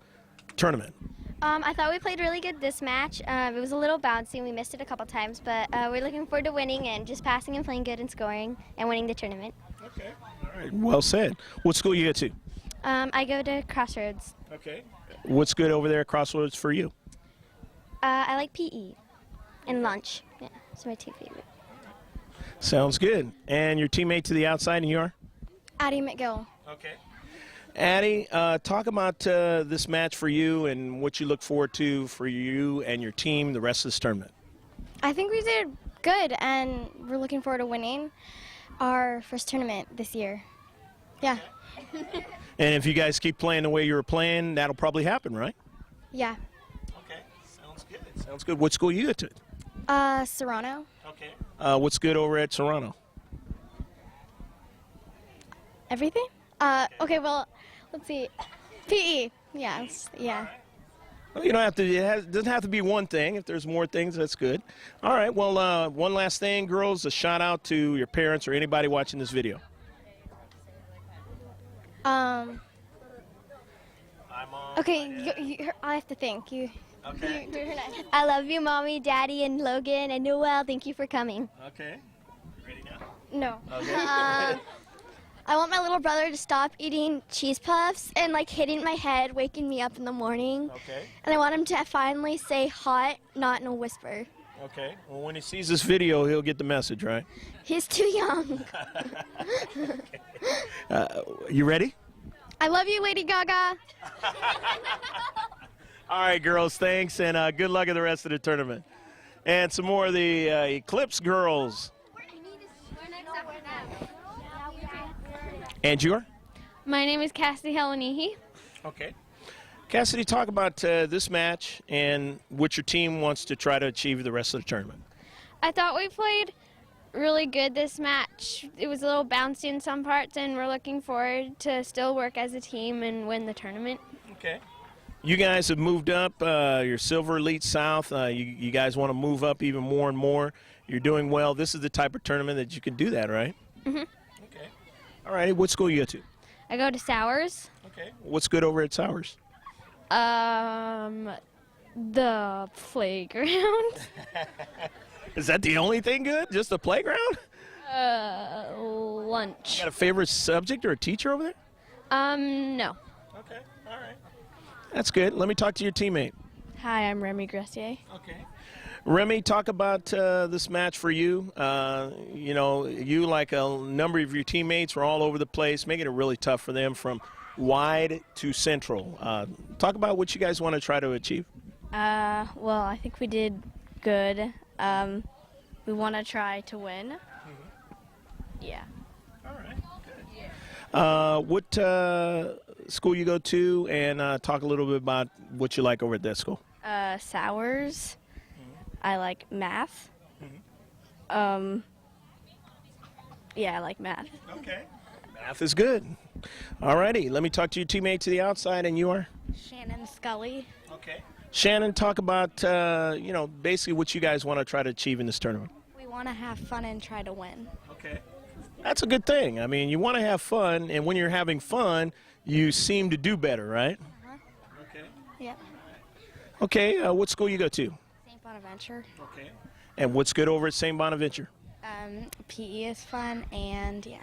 Speaker 1: tournament.
Speaker 2: I thought we played really good this match. It was a little bouncy and we missed it a couple times, but we're looking forward to winning and just passing and playing good and scoring and winning the tournament.
Speaker 1: Okay. All right. Well said. What school you go to?
Speaker 2: I go to Crossroads.
Speaker 1: Okay. What's good over there at Crossroads for you?
Speaker 2: I like PE and lunch. Yeah, it's my two favorite.
Speaker 1: Sounds good. And your teammate to the outside, and you are?
Speaker 2: Addie McGill.
Speaker 1: Okay. Addie, talk about this match for you and what you look forward to for you and your team the rest of this tournament.
Speaker 2: I think we did good, and we're looking forward to winning our first tournament this year. Yeah.
Speaker 1: And if you guys keep playing the way you were playing, that'll probably happen, right?
Speaker 2: Yeah.
Speaker 1: Okay. Sounds good. Sounds good. What school you go to?
Speaker 2: Serrano.
Speaker 1: Okay. What's good over at Serrano?
Speaker 2: Everything? Okay, well, let's see. PE. Yes. Yeah.
Speaker 1: Well, you don't have to. It doesn't have to be one thing. If there's more things, that's good. All right. Well, one last thing, girls. A shout out to your parents or anybody watching this video.
Speaker 2: Okay, I have to think.
Speaker 1: Okay.
Speaker 2: I love you, Mommy, Daddy, and Logan, and Noel. Thank you for coming.
Speaker 1: Okay. Ready now?
Speaker 2: No.
Speaker 1: Okay.
Speaker 2: I want my little brother to stop eating cheese puffs and like hitting my head, waking me up in the morning.
Speaker 1: Okay.
Speaker 2: And I want him to finally say hot, not in a whisper.
Speaker 1: Okay. Well, when he sees this video, he'll get the message, right?
Speaker 2: He's too young.
Speaker 1: You ready?
Speaker 2: I love you, Lady Gaga.
Speaker 1: All right, girls, thanks, and good luck in the rest of the tournament. And some more of the Eclipse girls. And you are?
Speaker 3: My name is Cassidy Helenihi.
Speaker 1: Okay. Cassidy, talk about this match and what your team wants to try to achieve the rest of the tournament.
Speaker 3: I thought we played really good this match. It was a little bouncy in some parts, and we're looking forward to still work as a team and win the tournament.
Speaker 1: Okay. You guys have moved up. You're Silver Elite South. You guys want to move up even more and more. You're doing well. This is the type of tournament that you can do that, right?
Speaker 3: Mm-hmm.
Speaker 1: Okay. All right. What school you go to?
Speaker 3: I go to Sowers.
Speaker 1: Okay. What's good over at Sowers?
Speaker 3: The playground.
Speaker 1: Is that the only thing good? Just the playground?
Speaker 3: Lunch.
Speaker 1: You got a favorite subject or a teacher over there?
Speaker 3: No.
Speaker 1: Okay. All right. That's good. Let me talk to your teammate.
Speaker 3: Hi, I'm Remy Gressier.
Speaker 1: Okay. Remy, talk about this match for you. You know, you, like a number of your teammates, were all over the place, making it really tough for them from wide to central. Talk about what you guys want to try to achieve.
Speaker 3: Well, I think we did good. We want to try to win. Yeah.
Speaker 1: All right. Good. What school you go to, and talk a little bit about what you like over at that school.
Speaker 3: Sowers. I like math. Yeah, I like math.
Speaker 1: Okay. Math is good. All righty. Let me talk to your teammate to the outside, and you are?
Speaker 2: Shannon Scully.
Speaker 1: Okay. Shannon, talk about, you know, basically what you guys want to try to achieve in this tournament.
Speaker 2: We want to have fun and try to win.
Speaker 1: Okay. That's a good thing. I mean, you want to have fun, and when you're having fun, you seem to do better, right? Okay.
Speaker 2: Yep.
Speaker 1: Okay, what school you go to?
Speaker 2: St. Bonaventure.
Speaker 1: Okay. And what's good over at St. Bonaventure?
Speaker 2: PE is fun, and yeah.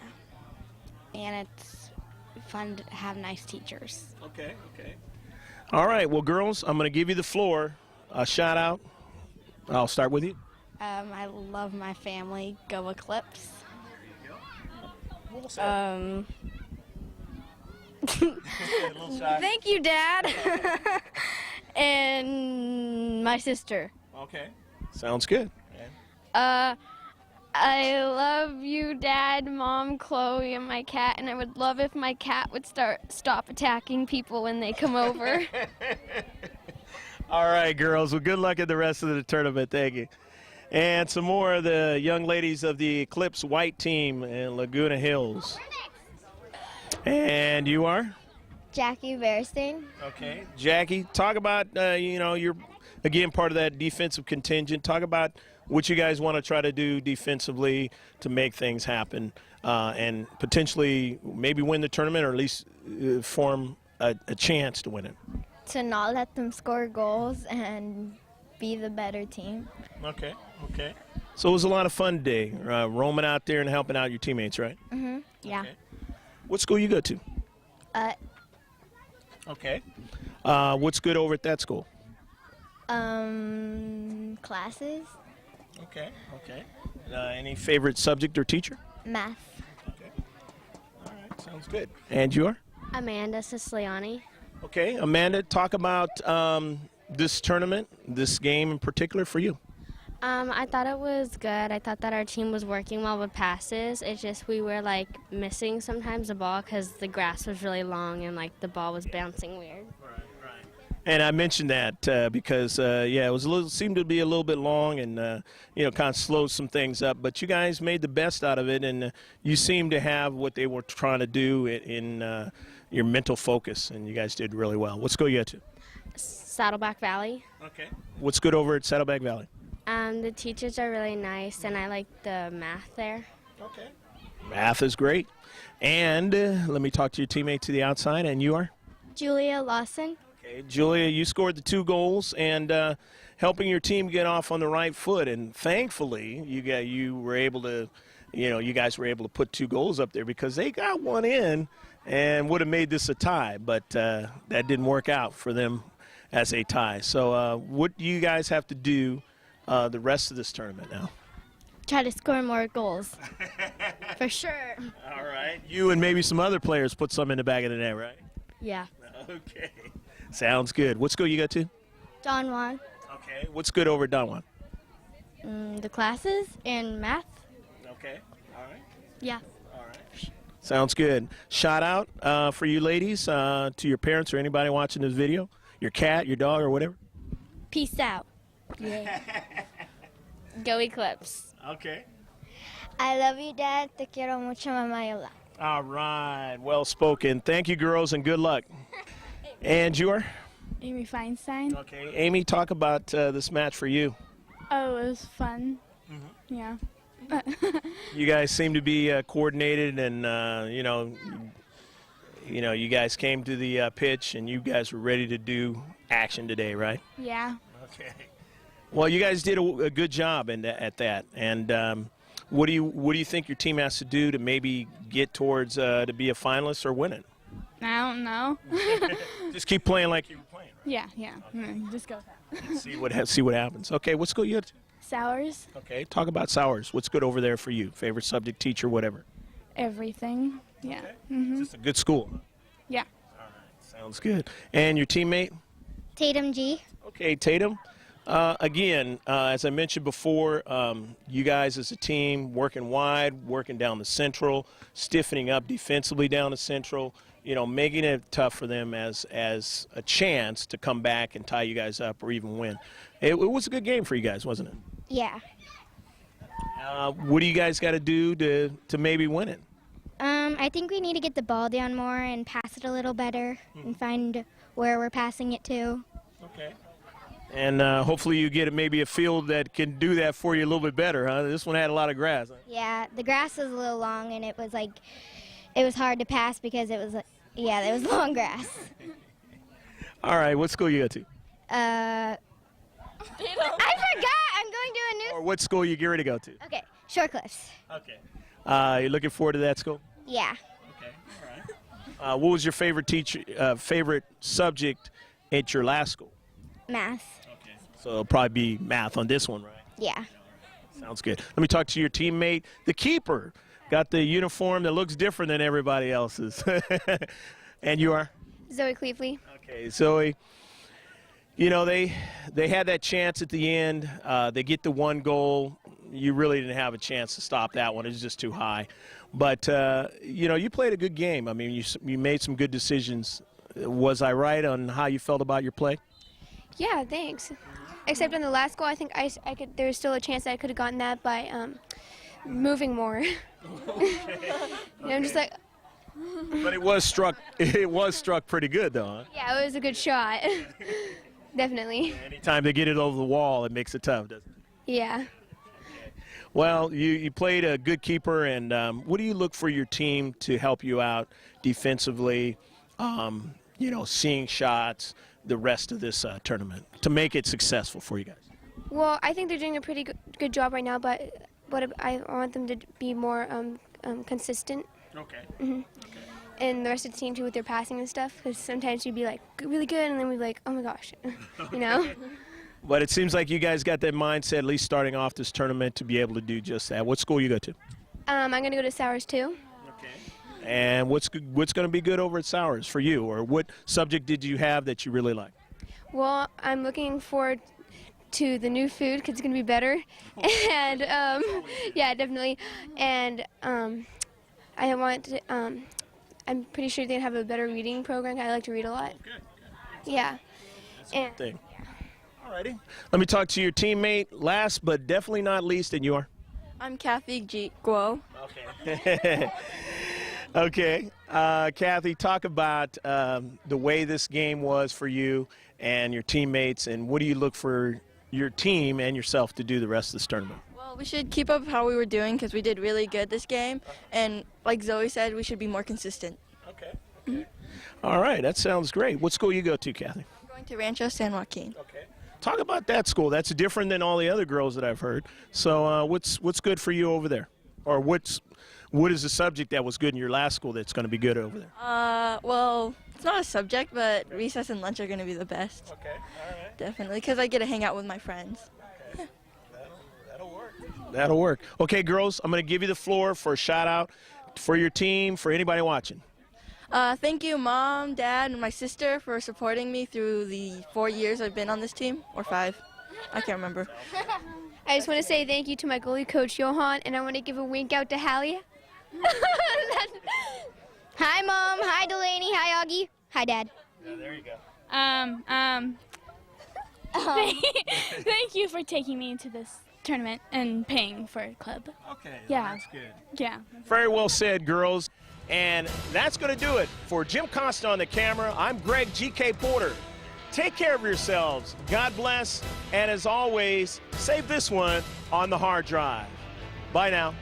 Speaker 2: And it's fun to have nice teachers.
Speaker 1: Okay. All right, well, girls, I'm going to give you the floor. A shout out. I'll start with you.
Speaker 2: I love my family. Go Eclipse. Thank you, Dad. And my sister.
Speaker 1: Okay. Sounds good.
Speaker 3: I love you, Dad, Mom, Chloe, and my cat, and I would love if my cat would stop attacking people when they come over.
Speaker 1: All right, girls. Well, good luck at the rest of the tournament. Thank you. And some more of the young ladies of the Eclipse White team in Laguna Hills. And you are?
Speaker 2: Jackie Verstein.
Speaker 1: Okay. Jackie, talk about, you know, you're, again, part of that defensive contingent. Talk about what you guys want to try to do defensively to make things happen and potentially maybe win the tournament or at least form a chance to win it.
Speaker 2: To not let them score goals and be the better team.
Speaker 1: Okay. So it was a lot of fun today, roaming out there and helping out your teammates, right?
Speaker 2: Yeah.
Speaker 1: Okay. What school you go to? Okay. What's good over at that school?
Speaker 2: Classes,
Speaker 1: Okay. Any favorite subject or teacher?
Speaker 2: math.
Speaker 1: Okay. All right. Sounds good. And you are?
Speaker 3: Amanda Siciliani.
Speaker 1: Okay. Amanda, talk about this tournament, this game in particular for you.
Speaker 3: I thought it was good. I thought that our team was working well with passes. It's just we were like missing sometimes the ball because the grass was really long and like the ball was bouncing weird.
Speaker 1: And I mentioned that because it was seemed to be a little bit long and kind of slowed some things up. But you guys made the best out of it, and you seem to have what they were trying to do in your mental focus, and you guys did really well. What school you at to?
Speaker 3: Saddleback Valley.
Speaker 1: Okay. What's good over at Saddleback Valley?
Speaker 3: The teachers are really nice, and I like the math there.
Speaker 1: Okay. Math is great. And let me talk to your teammate to the outside, and you are?
Speaker 2: Julia Lawson.
Speaker 1: Okay, Julia, you scored the 2 goals and helping your team get off on the right foot. And thankfully, you were able to, you guys were able to put 2 goals up there because they got one in and would have made this a tie. But that didn't work out for them as a tie. So what do you guys have to do the rest of this tournament now?
Speaker 2: Try to score more goals. For sure.
Speaker 1: All right. You and maybe some other players put some in the back of the net, right?
Speaker 2: Yeah.
Speaker 1: Okay. Sounds good. What school you got to?
Speaker 2: Don Juan.
Speaker 1: Okay. What's good over at Don Juan?
Speaker 2: The classes and math.
Speaker 1: Okay. All right.
Speaker 2: Yeah.
Speaker 1: All right. Sounds good. Shout out for you ladies to your parents or anybody watching this video, your cat, your dog, or whatever.
Speaker 2: Peace out.
Speaker 3: Go Eclipse.
Speaker 1: Okay.
Speaker 2: I love you, Dad. Te quiero mucho, Mama Yola.
Speaker 1: All right. Well spoken. Thank you, girls, and good luck. And you are?
Speaker 4: Amy Feinstein.
Speaker 1: Okay. Amy, talk about this match for you.
Speaker 4: Oh, it was fun. Yeah.
Speaker 1: You guys seem to be coordinated, and you guys came to the pitch, and you guys were ready to do action today, right?
Speaker 4: Yeah.
Speaker 1: Okay. Well, you guys did a good job at that. And what do you think your team has to do to maybe get towards to be a finalist or win it?
Speaker 4: I don't know.
Speaker 1: Just keep playing like you were playing. Right?
Speaker 4: Yeah. Just go with that.
Speaker 1: See what happens. Okay, what school you at?
Speaker 4: Sours,
Speaker 1: Okay, talk about Sours. What's good over there for you? Favorite subject, teacher, whatever.
Speaker 4: everything. Yeah.
Speaker 1: Okay. Just a good school.
Speaker 4: Yeah.
Speaker 1: All right, sounds good. And your teammate?
Speaker 2: Tatum G.
Speaker 1: Okay, Tatum. Again, as I mentioned before, you guys as a team working wide, working down the central, stiffening up defensively down the central, making it tough for them as a chance to come back and tie you guys up or even win. It was a good game for you guys, wasn't it?
Speaker 2: Yeah.
Speaker 1: What do you guys got to do to maybe win it?
Speaker 2: I think we need to get the ball down more and pass it a little better and find where we're passing it to.
Speaker 1: Okay. And hopefully you get maybe a field that can do that for you a little bit better, huh? This one had a lot of grass. Huh?
Speaker 2: Yeah, the grass was a little long and it was hard to pass because it was there was long grass.
Speaker 1: All right, what school you go to?
Speaker 2: I forgot. I'm going to a new.
Speaker 1: Or what school you get ready to go to?
Speaker 2: Okay, Short Cliffs.
Speaker 1: Okay. You looking forward to that school?
Speaker 2: Yeah.
Speaker 1: Okay. All right. What was your favorite favorite subject at your last school?
Speaker 2: Math.
Speaker 1: Okay. So it'll probably be math on this one, right?
Speaker 2: Yeah.
Speaker 1: Sounds good. Let me talk to your teammate, the keeper. Got the uniform that looks different than everybody else's. And you are?
Speaker 3: Zoe Cleveley.
Speaker 1: Okay, Zoe. They had that chance at the end. They get the 1 goal. You really didn't have a chance to stop that one. It was just too high. But, you played a good game. I mean, you made some good decisions. Was I right on how you felt about your play?
Speaker 5: Yeah, thanks. Except in the last goal, I think I could. There was still a chance that I could have gotten that by moving more. I'm just like.
Speaker 1: But it was struck. It was struck pretty good, though. Huh?
Speaker 5: Yeah, it was a good shot. Definitely.
Speaker 1: Anytime they get it over the wall, it makes it tough, doesn't it?
Speaker 5: Yeah.
Speaker 1: Well, you played a good keeper, and what do you look for your team to help you out defensively? Seeing shots, the rest of this tournament to make it successful for you guys.
Speaker 5: Well, I think they're doing a pretty good job right now, but I want them to be more consistent.
Speaker 1: Okay.
Speaker 5: and the rest of the team too with their passing and stuff. Because sometimes we'd be like really good, and then we'd be like, oh my gosh, you know.
Speaker 1: But it seems like you guys got that mindset, at least starting off this tournament, to be able to do just that. What school you go to?
Speaker 5: I'm gonna go to Sowers too.
Speaker 1: Okay. And what's going to be good over at Sowers for you, or what subject did you have that you really like?
Speaker 5: Well, I'm looking forward to the new food because it's gonna be better, and yeah, definitely. And I want to. I'm pretty sure they have a better reading program. I like to read a lot.
Speaker 1: Okay.
Speaker 5: Yeah.
Speaker 1: That's a good thing. Alrighty. Let me talk to your teammate, last but definitely not least, and you are?
Speaker 6: I'm Kathy Guo.
Speaker 1: Okay. Okay. Kathy, talk about the way this game was for you and your teammates, and what do you look for your team and yourself to do the rest of this tournament?
Speaker 6: Well, we should keep up how we were doing because we did really good this game. And like Zoe said, we should be more consistent.
Speaker 1: Okay. All right. That sounds great. What school you go to, Kathy?
Speaker 6: I'm going to Rancho San Joaquin.
Speaker 1: Okay. Talk about that school. That's different than all the other girls that I've heard. So what's good for you over there? Or what is the subject that was good in your last school that's going to be good over there?
Speaker 6: Well, it's not a subject, but recess and lunch are going to be the best.
Speaker 1: Okay. All right.
Speaker 6: Definitely, because I get to hang out with my friends.
Speaker 1: Okay. That'll work. That'll work. Okay, girls, I'm going to give you the floor for a shout out for your team, for anybody watching.
Speaker 6: Thank you, Mom, Dad, and my sister for supporting me through the 4 years I've been on this team, or 5. I can't remember.
Speaker 5: I just want to say thank you to my goalie coach Johan, and I want to give a wink out to Hallie.
Speaker 2: Hi, Mom. Hi, Delaney. Hi, Augie. Hi, Dad.
Speaker 1: Yeah, there you go.
Speaker 4: Thank you for taking me into this tournament and paying for a club.
Speaker 1: Okay.
Speaker 4: Yeah.
Speaker 1: That's good.
Speaker 4: Yeah.
Speaker 1: Very well said, girls. And that's going to do it. For Jim Costa on the camera, I'm Greg GK Porter. Take care of yourselves. God bless. And as always, save this one on the hard drive. Bye now.